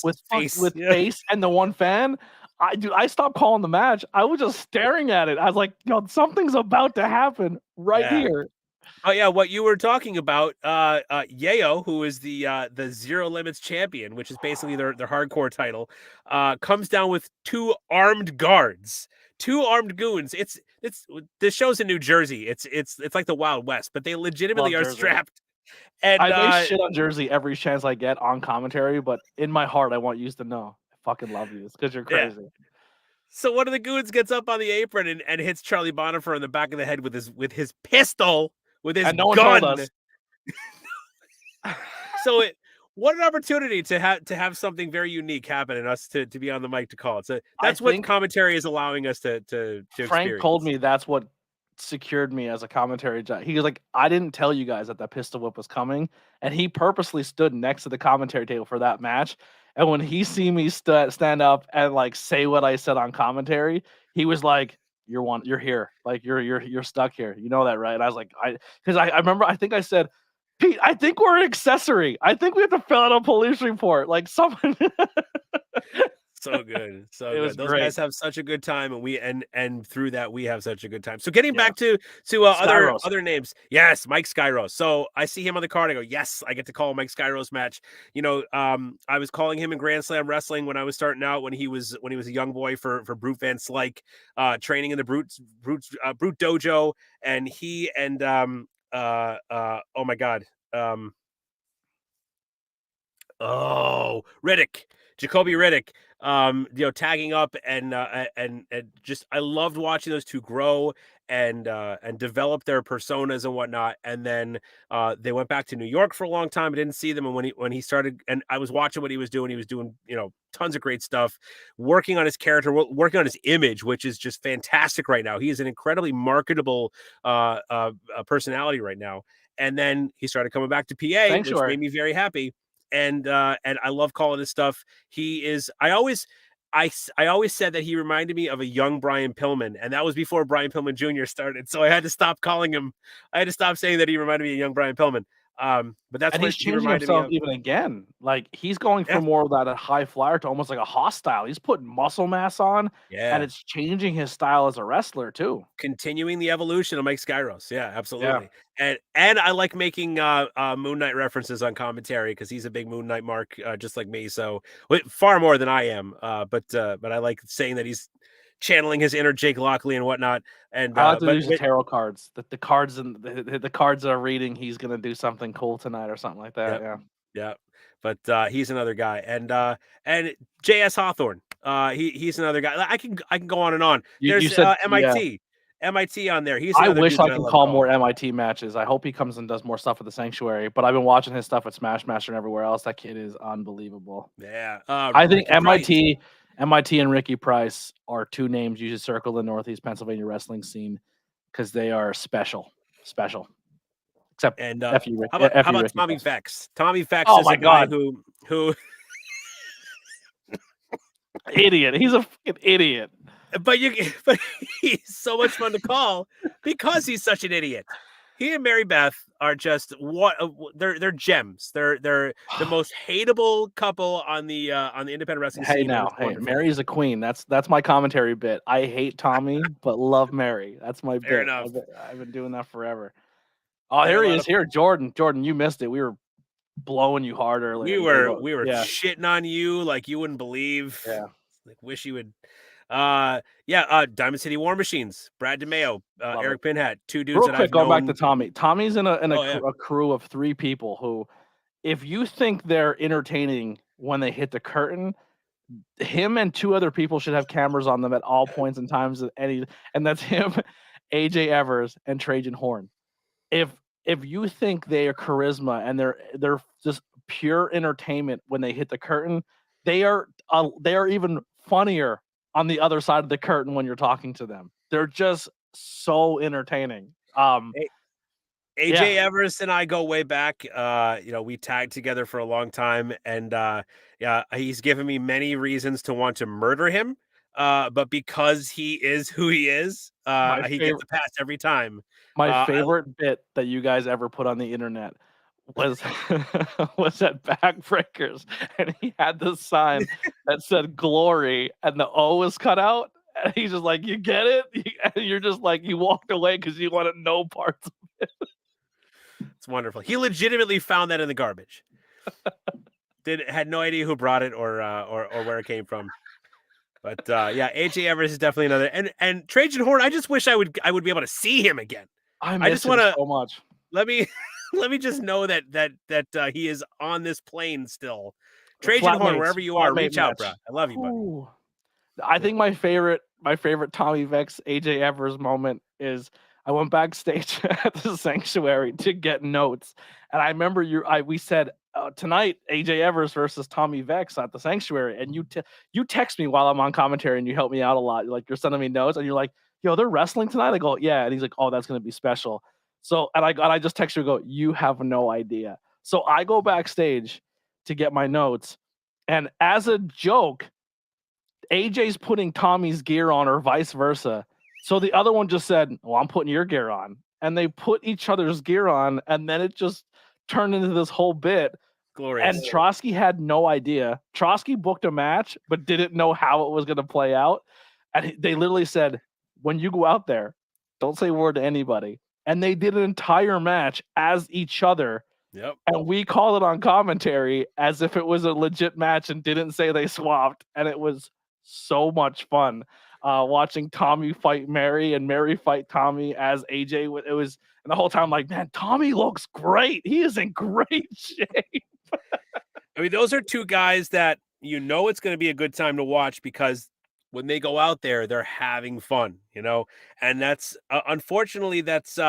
with Face and the one fan. I stopped calling the match. I was just staring at it. I was like, yo, something's about to happen here. Oh yeah, what you were talking about, Yayo, who is the Zero Limits champion, which is basically their hardcore title, comes down with 2 armed guards, 2 armed goons. It's this show's in New Jersey. It's like the Wild West, but they legitimately are strapped. And I shit on Jersey every chance I get on commentary, but in my heart, I want you to know I fucking love you. It's because you're crazy. Yeah. So one of the goons gets up on the apron and hits Charlie Bonifer in the back of the head with his pistol. With his no gun. One told us. So what an opportunity to have something very unique happen and us to be on the mic to call it. So that's what commentary is allowing us to Frank experience. Told me that's what secured me as a commentary judge. He was like, I didn't tell you guys that pistol whip was coming, and he purposely stood next to the commentary table for that match. And when he see me stand up and like say what I said on commentary, he was like, you're here. Like you're stuck here. You know that, right? And I was like, because I remember, I think I said, Pete, I think we're an accessory. I think we have to fill out a police report. Like someone. So good. So good. Those guys have such a good time, and through that we have such a good time. So getting back to other names. Yes, Mike Skyros. So I see him on the card. I go, yes, I get to call Mike Skyros match. You know, I was calling him in Grand Slam Wrestling when I was starting out, when he was a young boy for Brute Van Slyke, training in the Brute Dojo, and he and oh my God. Riddick. Jacoby Riddick, tagging up and just I loved watching those two grow and develop their personas and whatnot. And then they went back to New York for a long time. I didn't see them, and when he started, and I was watching what he was doing. He was doing tons of great stuff, working on his character, working on his image, which is just fantastic right now. He is an incredibly marketable personality right now. And then he started coming back to PA, which made me very happy. And I love calling his stuff. He is. I always said that he reminded me of a young Brian Pillman, and that was before Brian Pillman Jr. started. So I had to stop calling him. I had to stop saying that he reminded me of young Brian Pillman. But that's what he's changing himself even again. Like he's going from more of that high flyer to almost like a hostile. He's putting muscle mass on, and it's changing his style as a wrestler too. Continuing the evolution of Mike Skyros. Yeah, absolutely. Yeah. And I like making Moon Knight references on commentary because he's a big Moon Knight mark, just like me. So far more than I am. But I like saying that he's channeling his inner Jake Lockley and whatnot. And I like to use the tarot cards. The cards and the cards that are reading, he's gonna do something cool tonight or something like that. Yeah. But he's another guy. And JS Hawthorne. He's another guy. I can go on and on. There's said, MIT on there. I wish I could call more MIT matches. I hope he comes and does more stuff at the Sanctuary. But I've been watching his stuff at Smash Master and everywhere else. That kid is unbelievable. Yeah. I think MIT and Ricky Price are two names you should circle the Northeast Pennsylvania wrestling scene because they are special. Except how about Tommy Vex? Tommy Vex is a guy who idiot. He's a fucking idiot. But he's so much fun to call because he's such an idiot. He and Mary Beth are just they're gems. They're the most hateable couple on the independent wrestling scene. Hey, Mary's a queen. That's my commentary bit. I hate Tommy, but love Mary. That's my bit. Fair enough. I've been doing that forever. Oh, here he is. Here, Jordan. Jordan, you missed it. We were blowing you hard earlier. We were shitting on you like you wouldn't believe. Yeah. Like wish you would. Diamond City War Machines, Brad DeMeo, Eric Pinhat, two dudes. Real quick, go back to Tommy. Tommy's in a crew of 3 people who, if you think they're entertaining when they hit the curtain, him and two other people should have cameras on them at all points and times, and that's him, AJ Evers, and Trajan Horn. If you think they are charisma and they're just pure entertainment when they hit the curtain, they are even funnier on the other side of the curtain when you're talking to them. They're just so entertaining. AJ Evers and I go way back. We tagged together for a long time, and he's given me many reasons to want to murder him. But because he is who he is, he gets a pass every time. My favorite bit that you guys ever put on the internet was was at Backbreakers, and he had this sign that said "Glory" and the O was cut out, and he's just like, "You get it?" And you're just like, you walked away because you wanted no parts of it. It's wonderful. He legitimately found that in the garbage. Had no idea who brought it or where it came from. But AJ Evers is definitely another. And Trajan Horn, I just wish I would be able to see him again. I just want to so much. Let me just know that he is on this plane still. Trajan Horn, wherever you are, reach out, bro. I love you, buddy. I think my favorite Tommy Vex AJ Evers moment is I went backstage at the Sanctuary to get notes, and I remember we said tonight AJ Evers versus Tommy Vex at the Sanctuary, and you text me while I'm on commentary and you help me out a lot. You're sending me notes and you're like, "Yo, they're wrestling tonight." I go, "Yeah," and he's like, "Oh, that's gonna be special." So and I just text you and go, "You have no idea." So I go backstage to get my notes, and as a joke, AJ's putting Tommy's gear on or vice versa. So the other one just said, "Well, I'm putting your gear on." And they put each other's gear on, and then it just turned into this whole bit. Glorious. And Trotsky had no idea. Trotsky booked a match, but didn't know how it was going to play out. And they literally said, "When you go out there, don't say a word to anybody." And they did an entire match as each other. Yep. And we called it on commentary as if it was a legit match and didn't say they swapped. And it was so much fun. Watching Tommy fight Mary and Mary fight Tommy as AJ. It was, and the whole time, like, man, Tommy looks great. He is in great shape. I mean, those are two guys that it's going to be a good time to watch because when they go out there, they're having fun, and that's unfortunately that's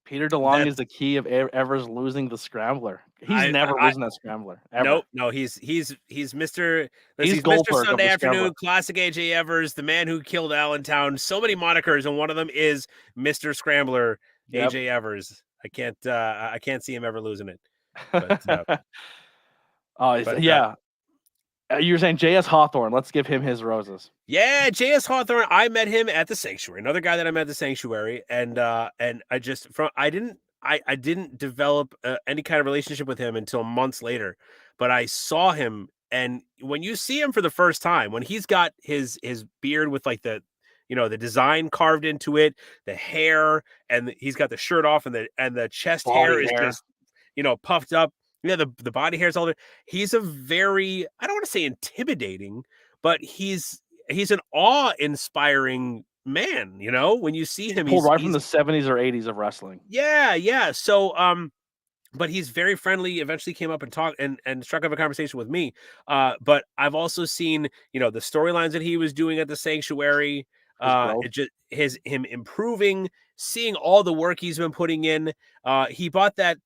Peter DeLonge is the key of Evers losing the scrambler. He's never losing that scrambler. Ever. No, he's Mr. He's Mr. Sunday Afternoon, classic AJ Evers, the man who killed Allentown. So many monikers, and one of them is Mr. Scrambler, AJ Evers. I can't see him ever losing it. But, you're saying J.S. Hawthorne. Let's give him his roses. Yeah, J.S. Hawthorne. I met him at the Sanctuary. Another guy that I met at the Sanctuary, and I didn't develop any kind of relationship with him until months later. But I saw him, and when you see him for the first time, when he's got his beard with like the design carved into it, the hair, and he's got the shirt off, and the chest hair is just puffed up. Yeah, the body hair is all there. He's a very, I don't want to say intimidating, but he's an awe-inspiring man, when you see him. He's right from the 70s or 80s of wrestling. Yeah. So, but he's very friendly, eventually came up and talked and struck up a conversation with me. But I've also seen, the storylines that he was doing at the Sanctuary, him improving, seeing all the work he's been putting in. He bought that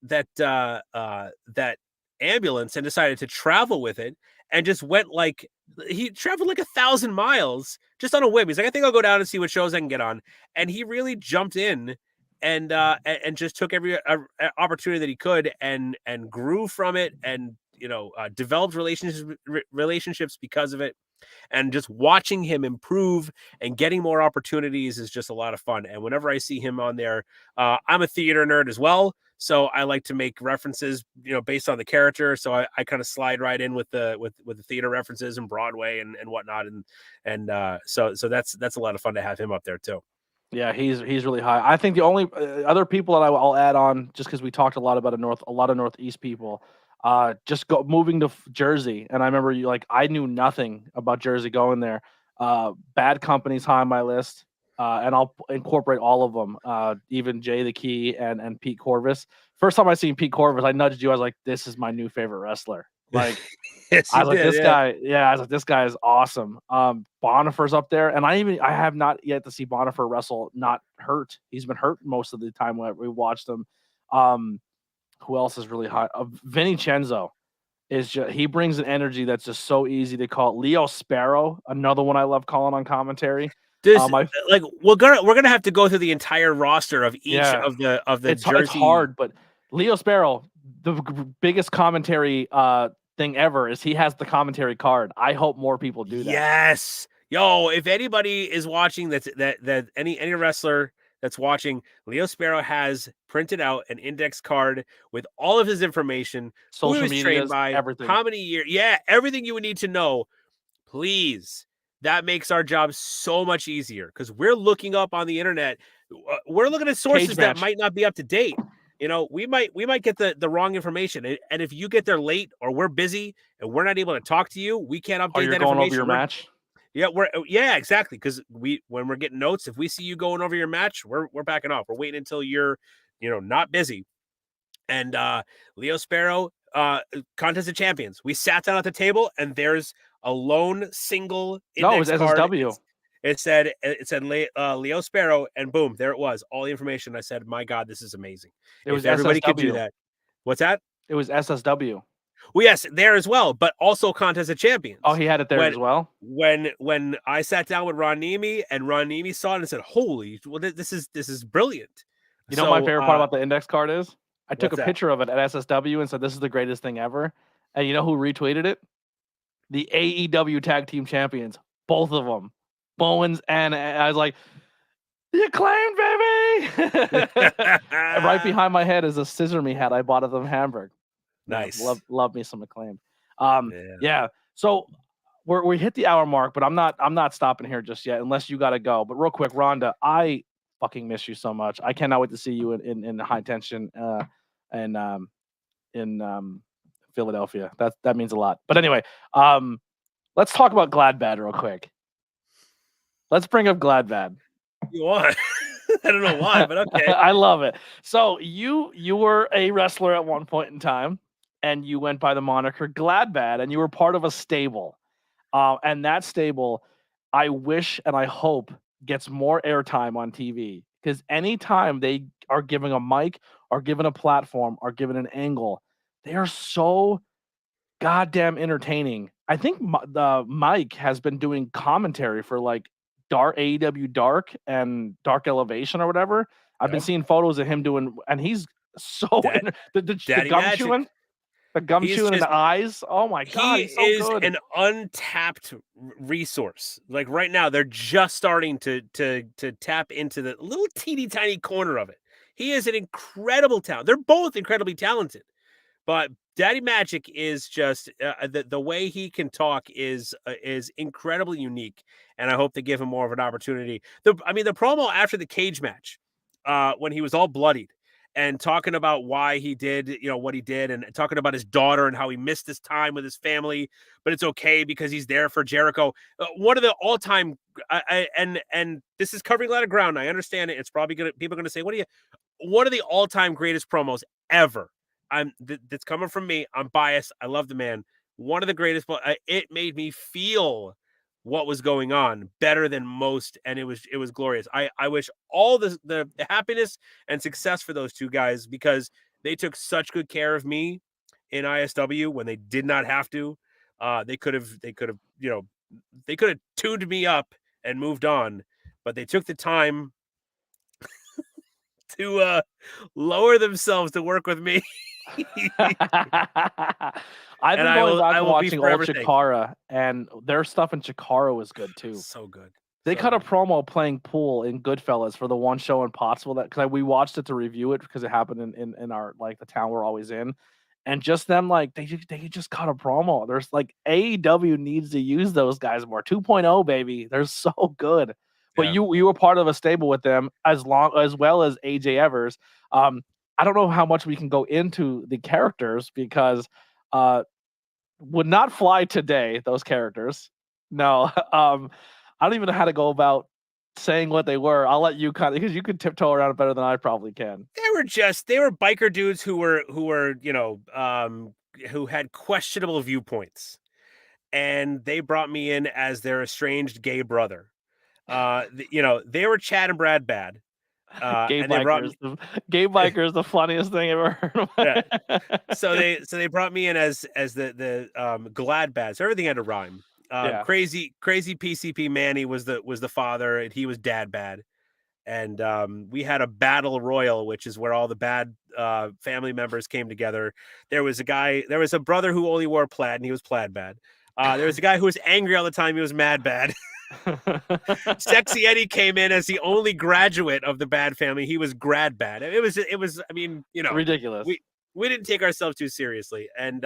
ambulance and decided to travel with it, and just went he traveled 1,000 miles just on a whim. He's like, I think I'll go down and see what shows I can get on. And he really jumped in and just took every opportunity that he could and grew from it, and developed relationships because of it. And just watching him improve and getting more opportunities is just a lot of fun. And whenever I see him on there, I'm a theater nerd as well, so I like to make references, based on the character. So I kind of slide right in with the theater references and Broadway and whatnot. And so that's a lot of fun to have him up there too. Yeah, he's really high. I think the only other people that I'll add on, just because we talked a lot about a lot of Northeast people. Just moving to Jersey, and I remember I knew nothing about Jersey going there. Bad Company's high on my list, and I'll incorporate all of them, even Jay the Key and Pete Corvus. First time I seen Pete Corvus, I nudged you. I was like, "This is my new favorite wrestler." Like, Yes, I you was like, did. this guy, I was like, this guy is awesome. Bonifer's up there, and I have not yet to see Bonifer wrestle not hurt. He's been hurt most of the time when we watched him. Who else is really hot? Vincenzo is just, he brings an energy that's just so easy to call. Leo Sparrow, another one I love calling on commentary. Like we're gonna have to go through the entire roster of each of the Jersey. It's hard, but Leo Sparrow, the biggest commentary thing ever is he has the commentary card. I hope more people do that. Yes, yo, if anybody is watching that any wrestler that's watching, Leo Sparrow has printed out an index card with all of his information, Social who he was trained by, everything. how many years, everything you would need to know. Please, that makes our job so much easier because we're looking up on the internet. We're looking at sources that might not be up to date. You know, we might get the wrong information, and if you get there late or we're busy and we're not able to talk to you, we can't update that information. Over your match. Yeah, exactly. Because when we're getting notes, if we see you going over your match, we're backing off. We're waiting until you're, not busy. And Leo Sparrow, Contest of Champions. We sat down at the table, and there's a lone single index card. SSW. It said Leo Sparrow, and boom, there it was. All the information. I said, my God, this is amazing. Everybody could do that. What's that? It was SSW. Well, yes, there as well, but also Contest of Champions. Oh, he had it there as well. When I sat down with Ron Nemi, and Ron Nemi saw it and said, "Holy, well, this is brilliant." You know, my favorite part about the index card is I took a picture of it at SSW and said, "This is the greatest thing ever." And you know who retweeted it? The AEW Tag Team Champions, both of them, Bowens, and I was like, "The Acclaimed, baby!" Right behind my head is a Scissor Me hat I bought at the Hamburg. Nice. Love me some Acclaim. Yeah. So we hit the hour mark, but I'm not stopping here just yet unless you got to go. But real quick, Rhonda, I fucking miss you so much. I cannot wait to see you in high tension and in Philadelphia. That means a lot. But anyway, let's talk about Gladbad real quick. Let's bring up Gladbad. You want? I don't know why, but okay. I love it. So you were a wrestler at one point in time, and you went by the moniker Gladbad, and you were part of a stable. And that stable, I wish and I hope gets more airtime on TV, because anytime they are giving a mic or given a platform or given an angle, they are so goddamn entertaining. I think the Mike has been doing commentary for like AEW Dark and Dark Elevation or whatever. I've been seeing photos of him doing, and he's so the gum chewing. The gum chewing in the eyes. Oh my God, he's so good. An untapped resource. Like right now, they're just starting to tap into the little teeny tiny corner of it. He is an incredible talent. They're both incredibly talented, but Daddy Magic is just the way he can talk is incredibly unique, and I hope they give him more of an opportunity. The promo after the cage match, when he was all bloodied, and talking about why he did, what he did, and talking about his daughter and how he missed his time with his family, but it's okay because he's there for Jericho. One of the all-time, and this is covering a lot of ground. I understand it. It's probably people are going to say, one of the all-time greatest promos ever. That's coming from me. I'm biased. I love the man. One of the greatest. It made me feel what was going on better than most, and it was glorious. I wish all the happiness and success for those two guys, because they took such good care of me in ISW when they did not have to. They could have tuned me up and moved on, but they took the time to lower themselves to work with me. I've been going back and watching old Chikara, and their stuff in Chikara was good too. So good. They cut a promo playing pool in Goodfellas for the one show in Pottsville because we watched it to review it because it happened in our the town we're always in, and just them they just cut a promo. There's AEW needs to use those guys more. 2.0 baby, they're so good. But you were part of a stable with them as well as AJ Evers. I don't know how much we can go into the characters because would not fly today, those characters. No. I don't even know how to go about saying what they were. I'll let you because you could tiptoe around it better than I probably can. They were biker dudes who were had questionable viewpoints, and they brought me in as their estranged gay brother. They were Chad and Brad bad. Gay and they brought bikers. Gay biker is the funniest thing I've ever heard of. Yeah. So they brought me in as the glad bad. So everything had to rhyme. Crazy PCP Manny was the father, and he was dad bad. And we had a battle royal, which is where all the bad family members came together. There was a brother who only wore plaid, and he was plaid bad. There was a guy who was angry all the time. He was mad bad. Sexy Eddie came in as the only graduate of the bad family. He was grad bad. It was. I mean, ridiculous. We didn't take ourselves too seriously. And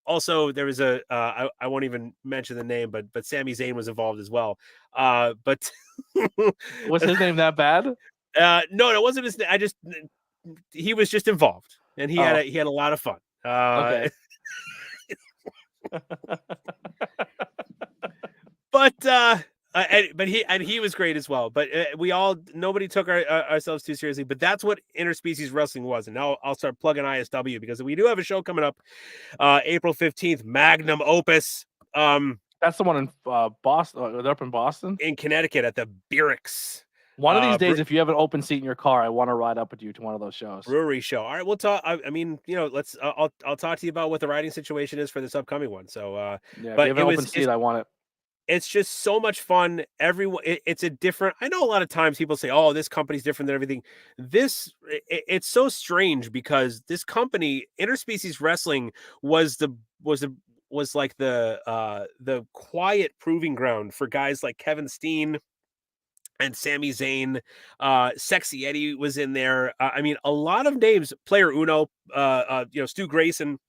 also there was I won't even mention the name, but Sami Zayn was involved as well. But was his name that bad? No, it wasn't his name. He was just involved, and he had a lot of fun. Okay. But he was great as well. But nobody took ourselves too seriously. But that's what interspecies wrestling was. And now I'll start plugging ISW, because we do have a show coming up April 15th, Magnum Opus. That's the one in Boston. They're up in Boston, in Connecticut, at the Beerix. One of these days, if you have an open seat in your car, I want to ride up with you to one of those shows. Brewery show. All right, we'll talk. I mean, let's. I'll talk to you about what the riding situation is for this upcoming one. So, if you have an open seat, I want it. It's just so much fun. Everyone, it's a different. I know a lot of times people say, "Oh, this company's different than everything." It's so strange, because this company, Interspecies Wrestling, was like the quiet proving ground for guys like Kevin Steen and Sami Zayn. Sexy Eddie was in there. I mean, a lot of names. Player Uno, Stu Grayson.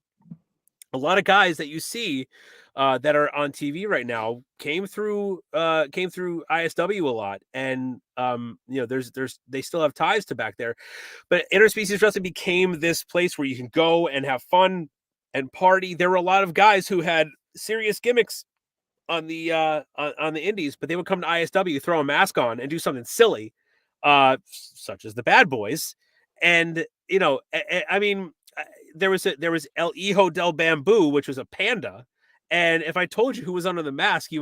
A lot of guys that you see that are on TV right now came through ISW a lot, and they still have ties to back there. But Interspecies Wrestling became this place where you can go and have fun and party. There were a lot of guys who had serious gimmicks on the indies, but they would come to ISW, throw a mask on, and do something silly, such as the Bad Boys. And I mean, there was El Hijo del Bamboo, which was a panda. And if I told you who was under the mask, you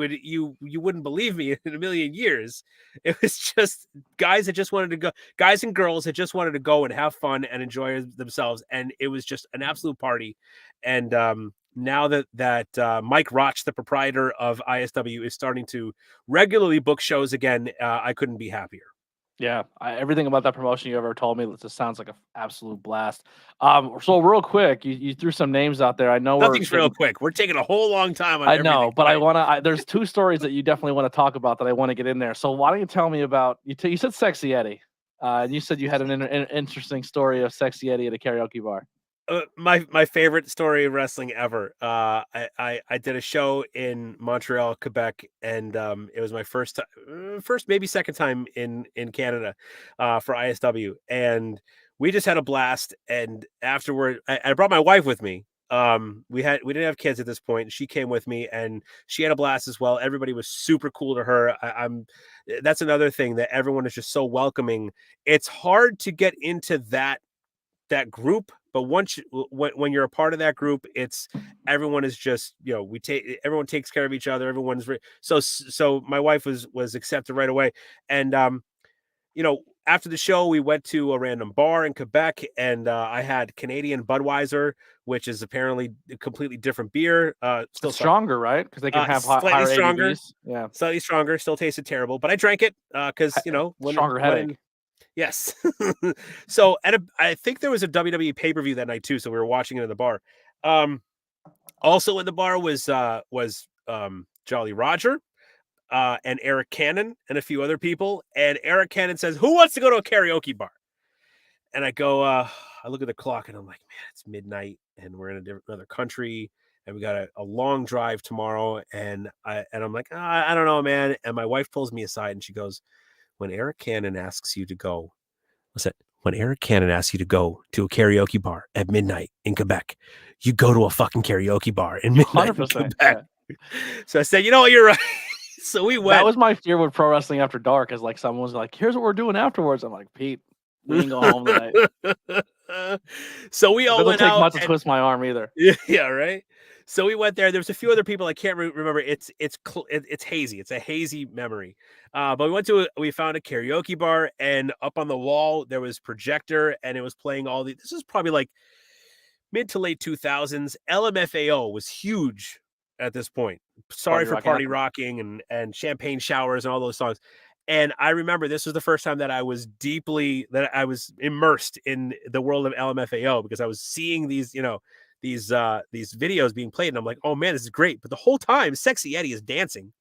wouldn't believe me in a million years. It was just guys and girls that just wanted to go and have fun and enjoy themselves. And it was just an absolute party. And now that Mike Roch, the proprietor of ISW, is starting to regularly book shows again, I couldn't be happier. Yeah, everything about that promotion you ever told me, it just sounds like an absolute blast. So real quick, you threw some names out there. I know nothing's real quick. We're taking a whole long time on everything. I know, but there's two stories that you definitely want to talk about that I want to get in there. So why don't you tell me about, you said Sexy Eddie, and you said you had an interesting story of Sexy Eddie at a karaoke bar. My favorite story of wrestling ever. I did a show in Montreal, Quebec, and it was my first maybe second time in Canada for ISW, and we just had a blast. And afterward, I brought my wife with me. We didn't have kids at this point. She came with me, and she had a blast as well. Everybody was super cool to her. That's another thing, that everyone is just so welcoming. It's hard to get into that group, but when you're a part of that group, everyone is just, everyone takes care of each other. Everyone's so my wife was accepted right away. And after the show, we went to a random bar in Quebec, and I had Canadian Budweiser, which is apparently a completely different beer. Still stronger, right? Because they can have higher stronger. ABVs. Yeah, slightly stronger. Still tasted terrible, but I drank it because stronger headache. Yes. So I think there was a WWE pay-per-view that night too, so we were watching it in the bar. Also in the bar was Jolly Roger and Eric Cannon and a few other people. And Eric Cannon says, "Who wants to go to a karaoke bar?" And I go, I look at the clock and I'm like, man, it's midnight and we're in another country and we got a long drive tomorrow. And I'm like, I don't know, man. And my wife pulls me aside and she goes, when Eric Cannon asks you to go, when Eric Cannon asks you to go to a karaoke bar at midnight in Quebec, you go to a fucking karaoke bar in midnight in Quebec. Yeah. So I said, you know what, you're right. So we went. That was my fear with Pro Wrestling After Dark, is like someone was like, here's what we're doing afterwards. I'm like, Pete, We ain't going home tonight. So we all It doesn't went take out. much to twist my arm either. Yeah, right. So we went there. There was a few other people I can't remember. It's hazy. It's a hazy memory. But we found a karaoke bar, and up on the wall there was projector, and it was playing all the. This is probably like mid to late 2000s. LMFAO was huge at this point. Sorry for Party Rocking and Champagne Showers and all those songs. And I remember this was the first time that I was immersed in the world of LMFAO, because I was seeing these, these videos being played, and I'm like, oh man, this is great. But the whole time, Sexy Eddie is dancing.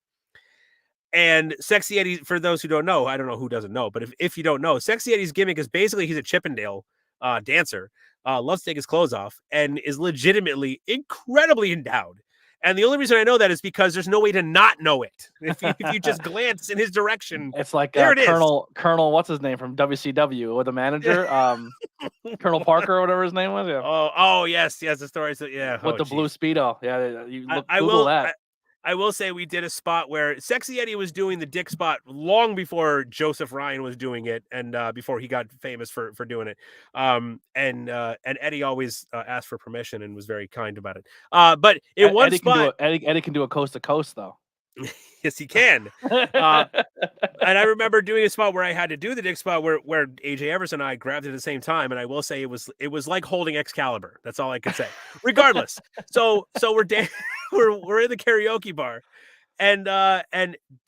And Sexy Eddie, for those who don't know, I don't know who doesn't know, but if you don't know, Sexy Eddie's gimmick is basically he's a Chippendale dancer, loves to take his clothes off, and is legitimately incredibly endowed. And the only reason I know that is because there's no way to not know it. If you just glance in his direction, it's like there it is. Colonel, what's his name from WCW, or the manager, Colonel Parker or whatever his name was. Yeah. Oh yes, the story. So yeah, with the blue Speedo. Yeah, you Google that. I will say we did a spot where Sexy Eddie was doing the dick spot long before Joseph Ryan was doing it, and before he got famous for doing it. And Eddie always asked for permission and was very kind about it. But in one spot, Eddie can do a coast to coast though. Yes, he can. And I remember doing a spot where I had to do the dick spot where AJ Everson and I grabbed it at the same time, and I will say it was like holding Excalibur. That's all I could say. Regardless, so we're we're in the karaoke bar, and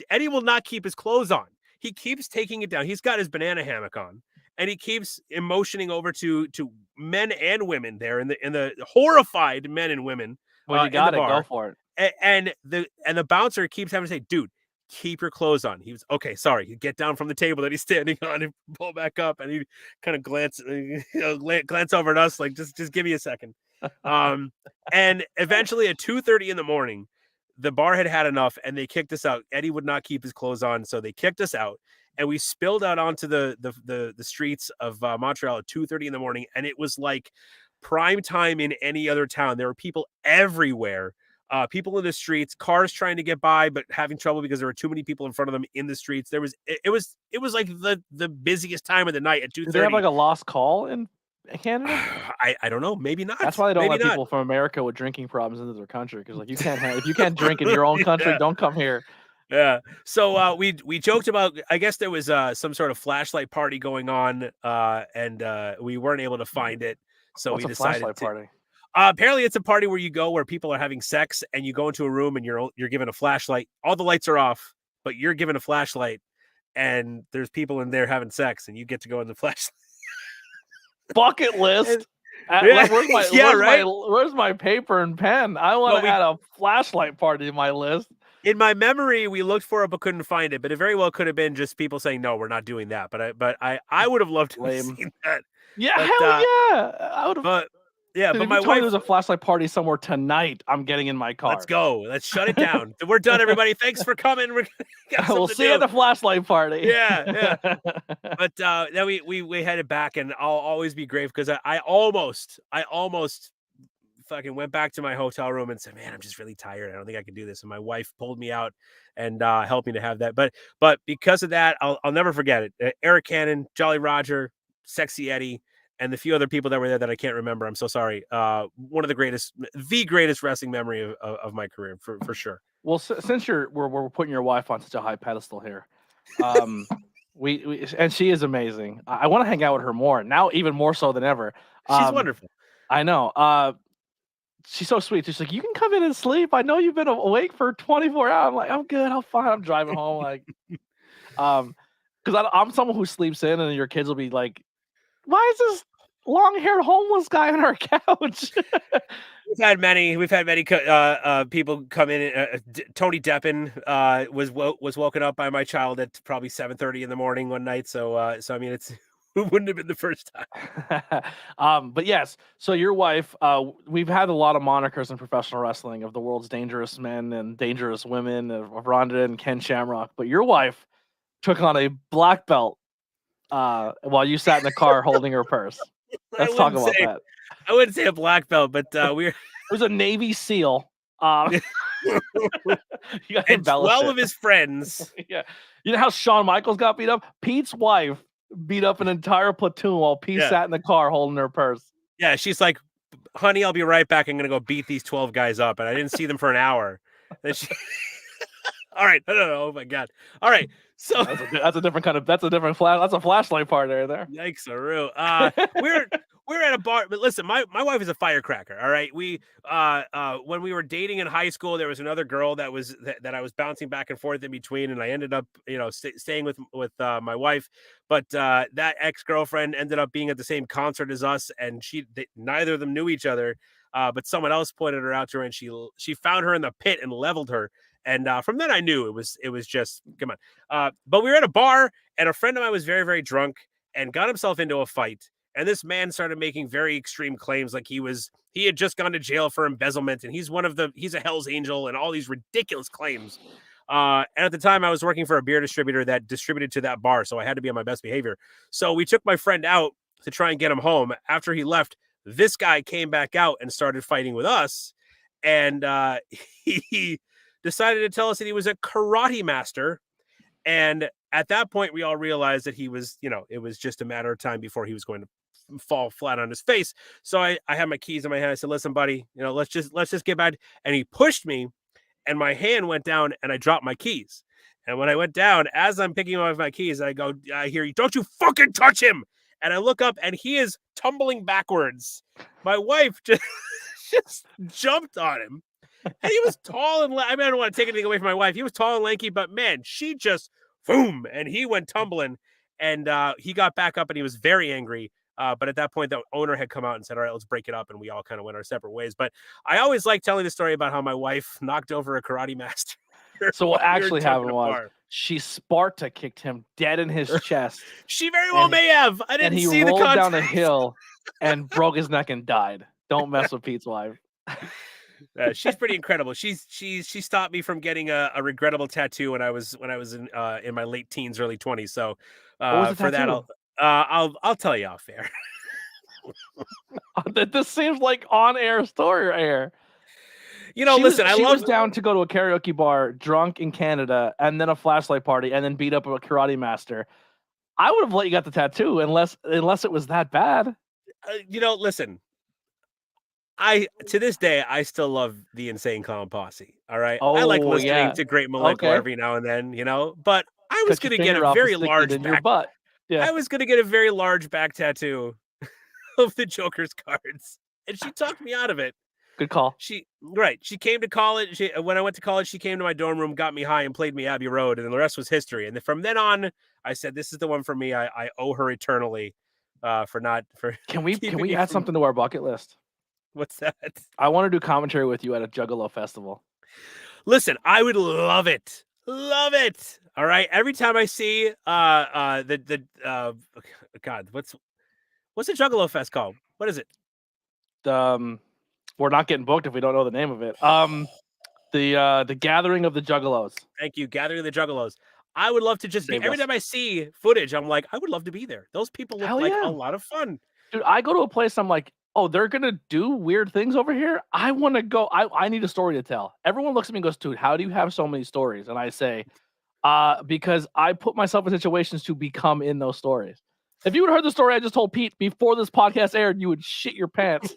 Eddie will not keep his clothes on. He keeps taking it down. He's got his banana hammock on, and he keeps emotioning over to men and women there in the horrified men and women. Well, you got it. Go for it. And the bouncer keeps having to say, dude, keep your clothes on. He was okay. Sorry. He'd get down from the table that he's standing on and pull back up, and he'd kind of glance over at us like, just give me a second. And eventually at 2:30 in the morning, the bar had enough, and they kicked us out. Eddie would not keep his clothes on, so they kicked us out, and we spilled out onto the streets of Montreal at 2:30 in the morning, and it was like prime time in any other town. There were people everywhere. People in the streets, cars trying to get by, but having trouble because there were too many people in front of them in the streets. It was like the busiest time of the night at 2:30. Do they have like a lost call in Canada? I don't know. Maybe not. That's why they don't let people from America with drinking problems into their country, because like if you can't drink in your own country, don't come here. Yeah. So we joked about, I guess there was some sort of flashlight party going on, and we weren't able to find it. So we decided flashlight party. Apparently it's a party where you go where people are having sex, and you go into a room and you're given a flashlight. All the lights are off, but you're given a flashlight, and there's people in there having sex, and you get to go in the flashlight. Bucket list. Where's my paper and pen? I want to add a flashlight party to my list. In my memory, we looked for it but couldn't find it. But it very well could have been just people saying, no, we're not doing that. But I would have loved to have seen that. Yeah, hell yeah. I would have. But yeah, dude, but my wife, there's a flashlight party somewhere tonight, I'm getting in my car. Let's go. Let's shut it down. We're done, everybody. Thanks for coming. We'll see you at the flashlight party. Yeah. But then we headed back, and I'll always be grateful because I almost fucking went back to my hotel room and said, man, I'm just really tired. I don't think I can do this. And my wife pulled me out and helped me to have that. But because of that, I'll never forget it. Eric Cannon, Jolly Roger, Sexy Eddie, and the few other people that were there that I can't remember. I'm so sorry. One of the greatest wrestling memory of my career for sure. Well, since we're putting your wife on such a high pedestal here, we and she is amazing. I want to hang out with her more now, even more so than ever. She's wonderful. I know. She's so sweet. She's like, you can come in and sleep. I know you've been awake for 24 hours. I'm like, I'm good. I'm fine. I'm driving home. Like, because I'm someone who sleeps in, and your kids will be like, why is this long-haired homeless guy on our couch? We've had many people come in. Tony Deppen was woken up by my child at probably 7:30 in the morning one night. So I mean, it wouldn't have been the first time. But yes, so your wife, we've had a lot of monikers in professional wrestling of the world's dangerous men and dangerous women, of Grande and Ken Shamrock. But your wife took on a black belt while you sat in the car holding her purse. Let's talk about that. I wouldn't say a black belt, but it was a Navy SEAL. You and 12 of his friends. Yeah. You know how Shawn Michaels got beat up? Pete's wife beat up an entire platoon while P sat in the car holding her purse. Yeah, she's like, honey, I'll be right back. I'm going to go beat these 12 guys up. And I didn't see them for an hour. And she... All right. No. Oh, my God. All right. So that's a different kind of, that's a flashlight part there. Yikes-a-roo. We're at a bar, but listen, my wife is a firecracker. All right. We when we were dating in high school, there was another girl that I was bouncing back and forth in between, and I ended up, staying with my wife. But that ex-girlfriend ended up being at the same concert as us, and neither of them knew each other. But someone else pointed her out to her, and she found her in the pit and leveled her. And from then I knew it was just, come on. But we were at a bar, and a friend of mine was very, very drunk and got himself into a fight. And this man started making very extreme claims, like he had just gone to jail for embezzlement, and he's a Hell's Angel, and all these ridiculous claims. And at the time, I was working for a beer distributor that distributed to that bar, so I had to be on my best behavior. So we took my friend out to try and get him home. After he left, this guy came back out and started fighting with us, and he decided to tell us that he was a karate master. And at that point, we all realized that he was, it was just a matter of time before he was going to fall flat on his face. So I had my keys in my hand. I said, listen, buddy, let's just get back. And he pushed me, and my hand went down, and I dropped my keys. And when I went down, as I'm picking up my keys, I hear you, don't you fucking touch him. And I look up, and he is tumbling backwards. My wife just jumped on him. And he was tall and I don't want to take anything away from my wife. He was tall and lanky, but man, she just boom, and he went tumbling, and he got back up, and he was very angry. But at that point, the owner had come out and said, all right, let's break it up. And we all kind of went our separate ways. But I always like telling the story about how my wife knocked over a karate master. So what actually happened was she Sparta kicked him dead in his chest. She very well may have. I didn't see the context. And he rolled down a hill and broke his neck and died. Don't mess with Pete's wife. She's pretty incredible. She stopped me from getting a regrettable tattoo when I was in my late teens, early 20s. So for that, I'll tell you off air. This seems like on-air story right here. She was down to go to a karaoke bar, drunk in Canada, and then a flashlight party, and then beat up a karate master. I would have let you get the tattoo unless it was that bad. Listen. To this day, I still love the Insane Clown Posse. All right. I like listening to Great Malenko every now and then, but I was going to get a very large back. Butt. Yeah. I was going to get a very large back tattoo of the Joker's cards, and she talked me out of it. Good call. She came to college. When I went to college, she came to my dorm room, got me high, and played me Abbey Road, and the rest was history. And from then on, I said, "This is the one for me. I owe her eternally." Can we add something to our bucket list? What's that? I want to do commentary with you at a Juggalo festival. Listen, I would love it. Love it. All right. Every time I see God, what's the Juggalo Fest called? What is it? We're not getting booked if we don't know the name of it. The Gathering of the Juggalos. Thank you. Gathering of the Juggalos. I would love to just be every time I see footage, I'm like, I would love to be there. Those people look like a lot of fun. Dude, I go to a place, I'm like, oh, they're going to do weird things over here? I want to go. I need a story to tell. Everyone looks at me and goes, dude, how do you have so many stories? And I say, because I put myself in situations to become in those stories. If you would have heard the story I just told Pete before this podcast aired, you would shit your pants.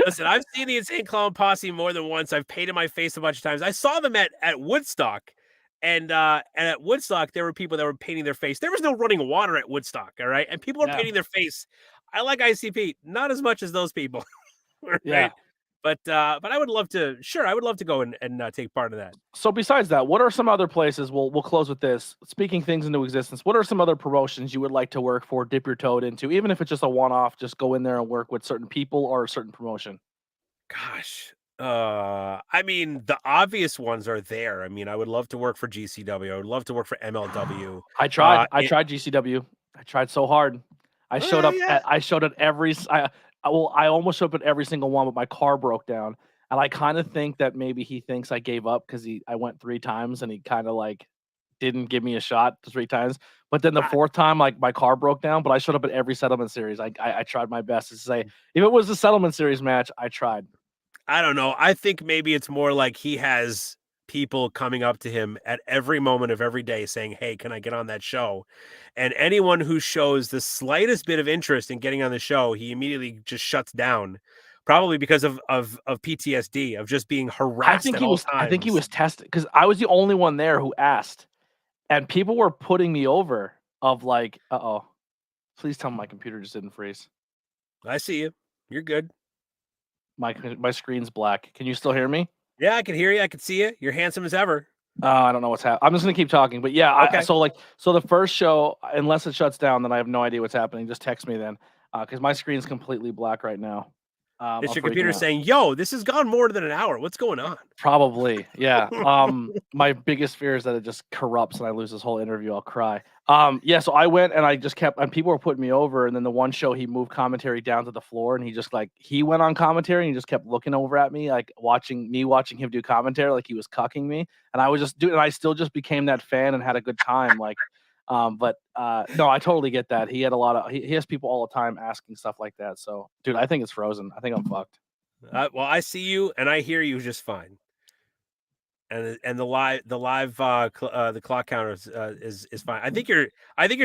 Listen, I've seen the Insane Clown Posse more than once. I've painted my face a bunch of times. I saw them at Woodstock. And at Woodstock, there were people that were painting their face. There was no running water at Woodstock, all right? And people were painting their face. I like ICP, not as much as those people. Right? Yeah. But I would love to, I would love to go and take part in that. So besides that, what are some other places, we'll close with this, speaking things into existence, what are some other promotions you would like to work for, dip your toe into, even if it's just a one-off, just go in there and work with certain people or a certain promotion? Gosh, I mean, the obvious ones are there. I mean, I would love to work for GCW. I would love to work for MLW. I tried GCW. I tried so hard. I showed up at every. I almost showed up at every single one, but my car broke down, and I kind of think that maybe he thinks I gave up because I went 3 times and he kind of like didn't give me a shot 3 times. But then the 4th time, like my car broke down, but I showed up at every settlement series. I tried my best to say if it was the settlement series match, I tried. I don't know. I think maybe it's more like he has people coming up to him at every moment of every day saying, "Hey, can I get on that show?" And anyone who shows the slightest bit of interest in getting on the show, he immediately just shuts down, probably because of PTSD, of just being harassed at all times. I think he was tested because I was the only one there who asked, and people were putting me over of like, please tell me my computer just didn't freeze. I see you. You're good. My screen's black. Can you still hear me? Yeah, I can hear you. I can see you. You're handsome as ever. I don't know what's happening. I'm just gonna keep talking, but yeah. Okay. So the first show, unless it shuts down, then I have no idea what's happening. Just text me then, because my screen's completely black right now. It's your computer saying, "Yo, this has gone more than an hour. What's going on?" Probably, yeah. My biggest fear is that it just corrupts and I lose this whole interview. I'll cry. Yeah. So I went and I just kept, and people were putting me over. And then the one show, he moved commentary down to the floor, and he went on commentary and he just kept looking over at me, like watching him do commentary, like he was cucking me. And I was just doing, and I still just became that fan and had a good time, like. No, I totally get that. He had he has people all the time asking stuff like that. So, dude, I think it's frozen. I think I'm fucked. Well, I see you and I hear you just fine. And the clock counter is fine. I think your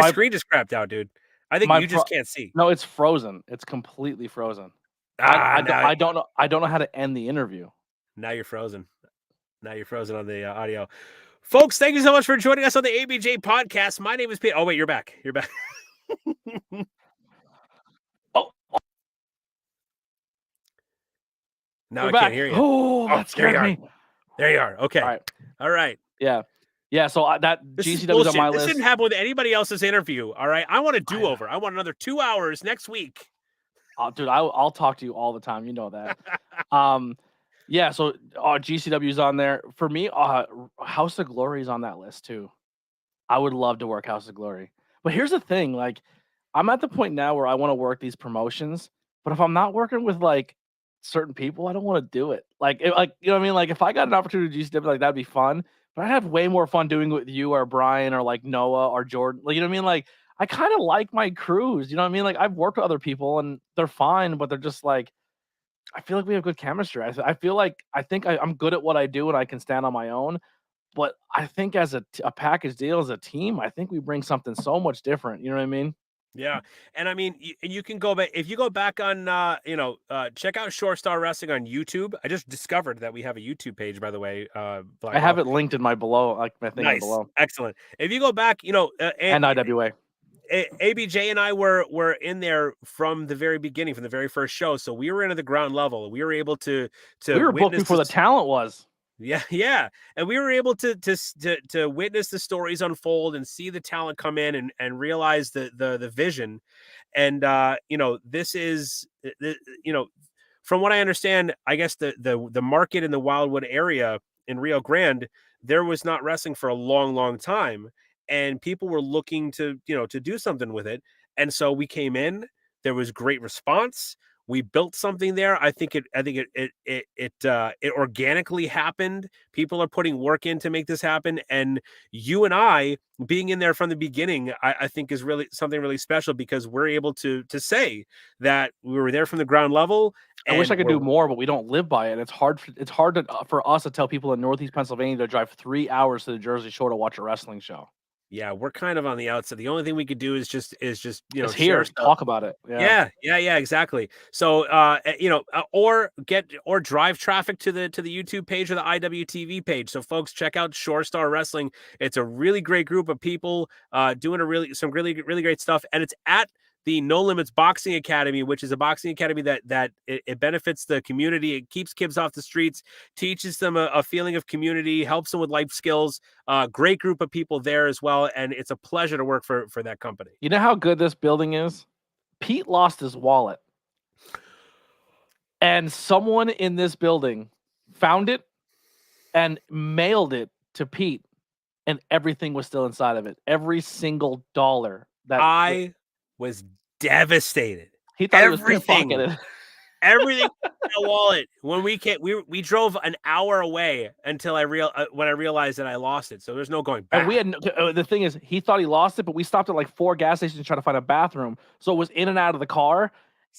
screen just crapped out, dude. I think you just can't see. No, it's frozen. It's completely frozen. I don't know how to end the interview. Now you're frozen. Now you're frozen on the audio. Folks, thank you so much for joining us on the ABJ podcast. My name is Pete. Oh, wait, you're back. You're back. Now I can't hear you. Oh, that scared me. There you are. Okay. All right. Yeah. Yeah. So GCW's on my list. This didn't happen with anybody else's interview. All right. I want a do-over. I want another 2 hours next week. Dude, I'll talk to you all the time. You know that. Yeah, so GCW's on there. For me, House of Glory is on that list too. I would love to work House of Glory. But here's the thing, like, I'm at the point now where I want to work these promotions, but if I'm not working with like certain people, I don't want to do it. Like you know what I mean? Like if I got an opportunity to GCW, like that'd be fun. But I'd have way more fun doing it with you or Brian or like Noah or Jordan. Like, you know what I mean? Like I kind of like my crews, you know what I mean? Like I've worked with other people and they're fine, but they're just like, I feel like we have good chemistry. I feel like I'm good at what I do and I can stand on my own. But I think as a package deal, as a team, I think we bring something so much different. You know what I mean? Yeah. And I mean, you can go back, if you go back on, check out Short Star Wrestling on YouTube. I just discovered that we have a YouTube page, by the way. I have it linked in my thing below. Excellent. If you go back, and IWA. ABJ and I were in there from the very beginning, from the very first show. So we were into the ground level. We were able to we were booked before the talent was. Yeah. And we were able to witness the stories unfold and see the talent come in and realize the vision. And this is from what I understand, I guess the market in the Wildwood area in Rio Grande, there was not wrestling for a long, long time. And people were looking to do something with it. And so we came in, there was great response. We built something there. I think it organically happened. People are putting work in to make this happen. And you and I being in there from the beginning, I think is really something really special because we're able to say that we were there from the ground level. I wish I could do more, but we don't live by it. It's hard for us to tell people in Northeast Pennsylvania to drive 3 hours to the Jersey Shore to watch a wrestling show. Yeah, we're kind of on the outside. The only thing we could do is just here talk about it. Yeah, exactly. So or drive traffic to the YouTube page or the IWTV page. So folks, check out Shore Star Wrestling. It's a really great group of people doing some really great stuff, and it's at the No Limits Boxing Academy, which is a boxing academy that it benefits the community. It keeps kids off the streets, teaches them a feeling of community, helps them with life skills. Great group of people there as well. And it's a pleasure to work for that company. You know how good this building is? Pete lost his wallet. And someone in this building found it and mailed it to Pete. And everything was still inside of it. Every single dollar. I was devastated. He thought everything in the wallet. When we drove an hour away until when I realized that I lost it. So there's no going back. And the thing is, he thought he lost it, but we stopped at like 4 gas stations to try to find a bathroom. So it was in and out of the car,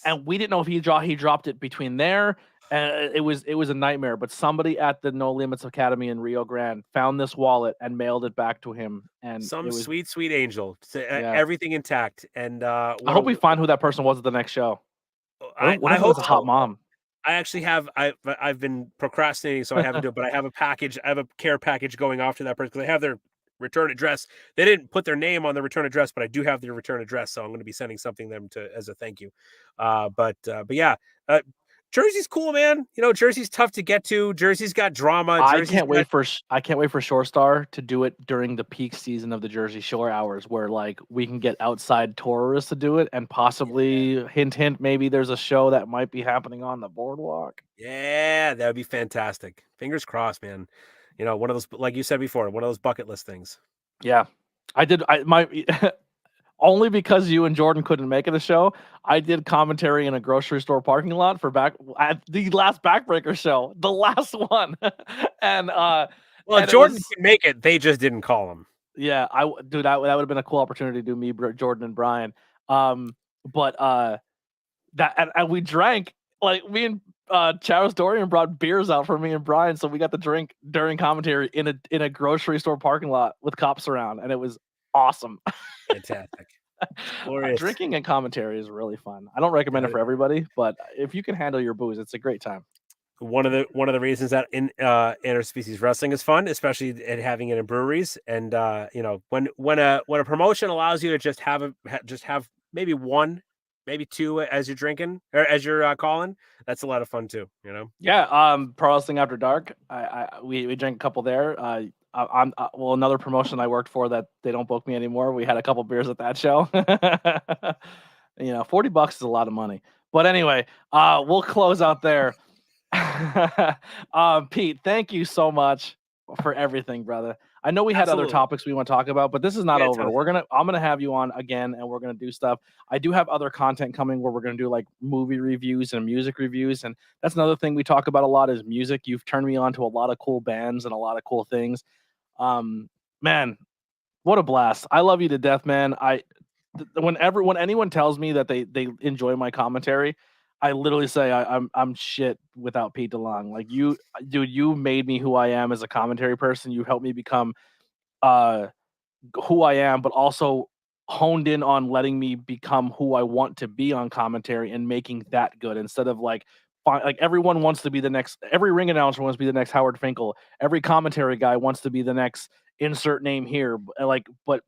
and we didn't know if he dropped it between there and it was a nightmare. But somebody at the No Limits Academy in Rio Grande found this wallet and mailed it back to him, and Some it was sweet angel. yeah. Everything intact. And I hope we find who that person was at the next show. What I if it was hope a hot so. mom? I actually have. I've been procrastinating, so I haven't done it. But I have a package. I have a care package going off to that person because I have their return address. They didn't put their name on the return address, but I do have their return address, so I'm going to be sending something them to as a thank you. But yeah, Jersey's cool, man. You know, Jersey's tough to get to. Jersey's got drama. I can't wait for Shore Star to do it during the peak season of the Jersey Shore hours, where like we can get outside tourists to do it, and possibly hint, maybe there's a show that might be happening on the boardwalk. Yeah, that would be fantastic. Fingers crossed, man. You know, one of those, like you said before, one of those bucket list things. Yeah, I did. My only because you and Jordan couldn't make it the show, I did commentary in a grocery store parking lot for at the last Backbreaker show, the last one. and well, and Jordan can make it. They just didn't call him. Yeah, that would have been a cool opportunity to do me, Jordan, and Brian. But and we drank, like me and Charles Dorian brought beers out for me and Brian, so we got to drink during commentary in a grocery store parking lot with cops around, and it was awesome. Fantastic. Drinking and commentary is really fun. I don't recommend it for everybody, but if you can handle your booze, it's a great time. One of the reasons that interspecies wrestling is fun, especially at having it in breweries, and you know, when a promotion allows you to just have maybe one, maybe two as you're drinking or as you're calling, that's a lot of fun too. You know. Yeah. Pro Wrestling After Dark. We drank a couple there. Well, another promotion I worked for that they don't book me anymore. We had a couple beers at that show. You know, $40 is a lot of money. But anyway, we'll close out there. Pete, thank you so much for everything, brother. I know we had other topics we want to talk about, but this is not over. I'm gonna have you on again, and we're gonna do stuff. I do have other content coming where we're gonna do like movie reviews and music reviews, and that's another thing we talk about a lot is music. You've turned me on to a lot of cool bands and a lot of cool things. Man, what a blast! I love you to death, man. When anyone tells me that they enjoy my commentary, I literally say I'm shit without Pete DeLonge. Like you, dude, you made me who I am as a commentary person. You helped me become who I am, but also honed in on letting me become who I want to be on commentary and making that good instead of like everyone wants to be the next. Every ring announcer wants to be the next Howard Finkel. Every commentary guy wants to be the next insert name here. But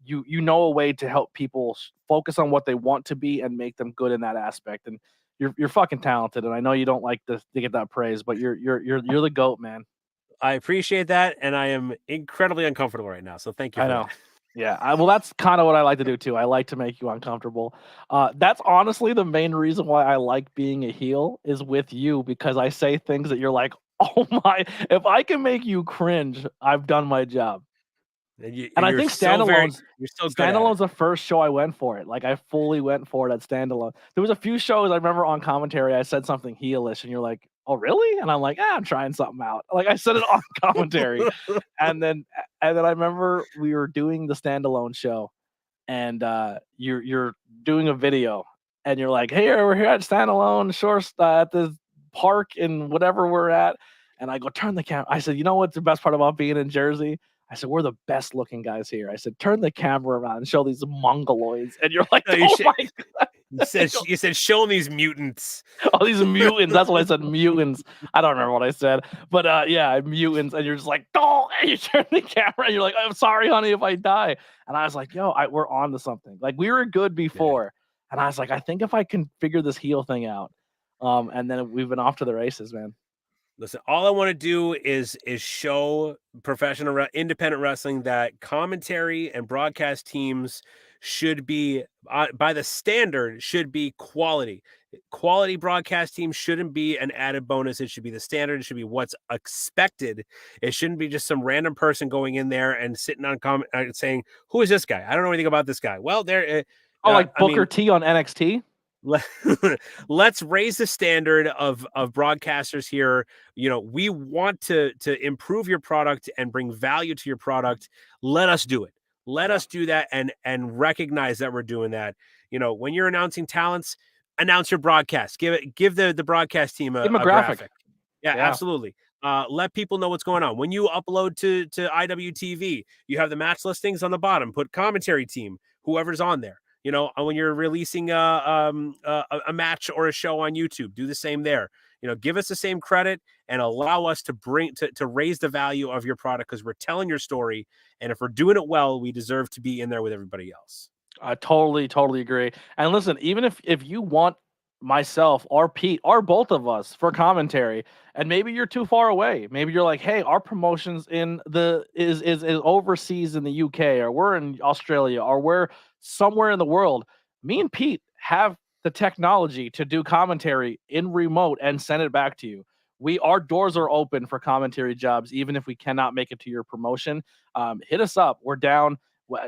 you know a way to help people focus on what they want to be and make them good in that aspect. And you're fucking talented, and I know you don't like to get that praise, but you're the GOAT, man. I appreciate that, and I am incredibly uncomfortable right now. So thank you. I know. Yeah, well, that's kind of what I like to do too. I like to make you uncomfortable. That's honestly the main reason why I like being a heel is with you, because I say things that you're like, oh my! If I can make you cringe, I've done my job. And I think Standalone's the first show I went for it. Like I fully went for it at Standalone. There was a few shows I remember on commentary I said something heelish, and you're like, "Oh, really?" And I'm like, I'm trying something out." Like I said it on commentary, and then I remember we were doing the Standalone show, and you're doing a video, and you're like, "Hey, we're here at Standalone at the park in whatever we're at," and I go, "Turn the camera." I said, "You know what's the best part about being in Jersey?" I said, "We're the best looking guys here." I said, "Turn the camera around and show these mongoloids." And you're like, "Oh my God." You said, "Show them these mutants." Oh, these mutants. That's what I said, mutants. I don't remember what I said. But yeah, mutants. And you're just like, "Oh," and you turn the camera and you're like, "I'm sorry, honey, if I die." And I was like, "Yo, we're on to something." Like we were good before. Yeah. And I was like, I think if I can figure this heel thing out. And then we've been off to the races, man. Listen, all I want to do is show professional independent wrestling that commentary and broadcast teams should be by the standard should be quality. Quality broadcast teams shouldn't be an added bonus. It should be the standard. It should be what's expected. It shouldn't be just some random person going in there and sitting on comment saying, "Who is this guy? I don't know anything about this guy." Well, there. Like Booker T on NXT. Let's raise the standard of broadcasters here. You know, we want to improve your product and bring value to your product. Let us do it. Let us do that and recognize that we're doing that. You know, when you're announcing talents, announce your broadcast. Give the broadcast team a graphic. Yeah, absolutely. Let people know what's going on. When you upload to IWTV, you have the match listings on the bottom. Put commentary team, whoever's on there. When you're releasing a match or a show on YouTube, do the same there. Give us the same credit and allow us to raise the value of your product, because we're telling your story. And if we're doing it well, we deserve to be in there with everybody else. I totally agree. And listen, even if you want myself or Pete or both of us for commentary, and maybe you're too far away, maybe you're like, hey, our promotions is overseas in the UK, or we're in Australia, or we're somewhere in the world. Me and Pete have the technology to do commentary in remote and send it back to you. Our doors are open for commentary jobs, even if we cannot make it to your promotion. Hit us up. We're down.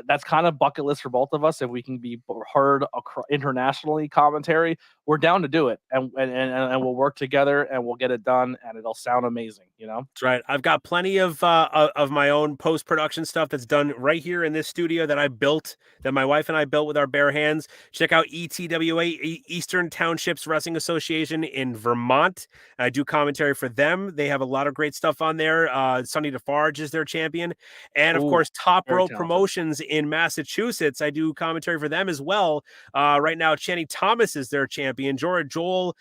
That's kind of bucket list for both of us. If we can be heard internationally commentary, we're down to do it, and we'll work together and we'll get it done, and it'll sound amazing. That's right. I've got plenty of my own post-production stuff that's done right here in this studio that I built, that my wife and I built with our bare hands. Check out ETWA, Eastern Townships Wrestling Association in Vermont. I do commentary for them. They have a lot of great stuff on there. Sonny DeFarge is their champion, and of course, Top Rope Promotions in Massachusetts. I do commentary for them as well. Right now, Channing Thomas is their champion. Joel,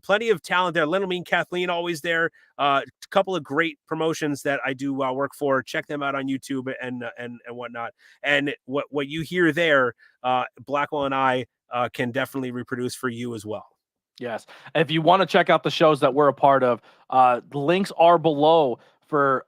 plenty of talent there. Little Mean Kathleen always there. A couple of great promotions that I do work for. Check them out on YouTube and whatnot. And what you hear there, Blackwell and I can definitely reproduce for you as well. Yes. If you want to check out the shows that we're a part of, the links are below for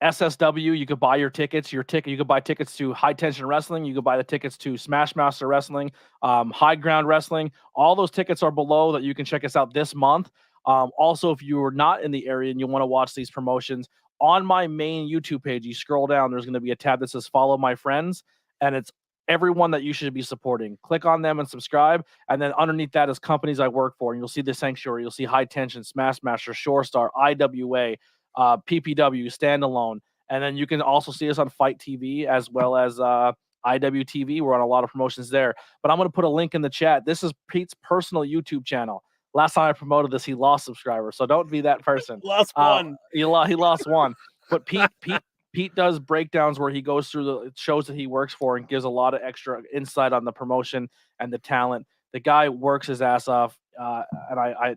SSW. You could buy your tickets. You could buy tickets to High Tension Wrestling. You could buy the tickets to Smashmaster Wrestling, High Ground Wrestling. All those tickets are below that you can check us out this month. Also, if you are not in the area and you want to watch these promotions, on my main YouTube page, you scroll down, there's going to be a tab that says Follow My Friends, and it's everyone that you should be supporting. Click on them and subscribe, and then underneath that is companies I work for, and you'll see The Sanctuary, you'll see High Tension, Smashmaster, Shorestar, IWA, PPW, Standalone, and then you can also see us on Fight TV as well as IWTV. We're on a lot of promotions there, but I'm going to put a link in the chat. This is Pete's personal YouTube channel. Last time I promoted this, he lost subscribers, so don't be that person. Lost one. He lost one. But Pete does breakdowns where he goes through the shows that he works for and gives a lot of extra insight on the promotion and the talent. The guy works his ass off, and I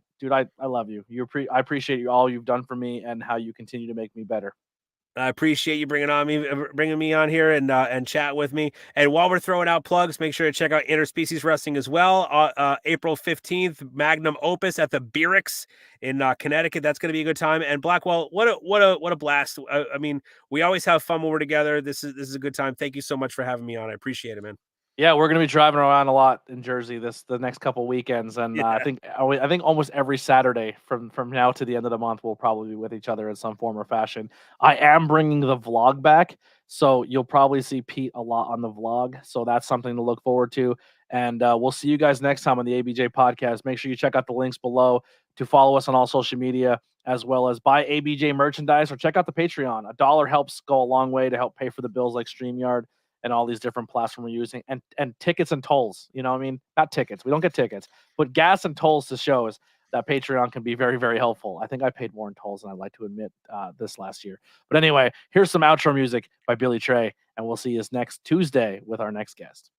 love you. I appreciate you, all you've done for me, and how you continue to make me better. I appreciate you bringing me on here and chat with me. And while we're throwing out plugs, make sure to check out Interspecies Wrestling as well. April 15th, Magnum Opus at the Beerix in Connecticut. That's going to be a good time. And Blackwell, what a blast! I mean, we always have fun when we're together. This is a good time. Thank you so much for having me on. I appreciate it, man. Yeah, we're going to be driving around a lot in Jersey the next couple weekends, and I think almost every Saturday from now to the end of the month we'll probably be with each other in some form or fashion. I am bringing the vlog back, so you'll probably see Pete a lot on the vlog. So that's something to look forward to, and we'll see you guys next time on the ABJ podcast. Make sure you check out the links below to follow us on all social media, as well as buy ABJ merchandise or check out the Patreon. $1 helps go a long way to help pay for the bills like StreamYard and all these different platforms we're using, and tickets and tolls. You know what I mean? Not tickets. We don't get tickets, but gas and tolls to shows. That Patreon can be very, very helpful. I think I paid more in tolls than I'd like to admit this last year. But anyway, here's some outro music by Billy Trey, and we'll see you next Tuesday with our next guest.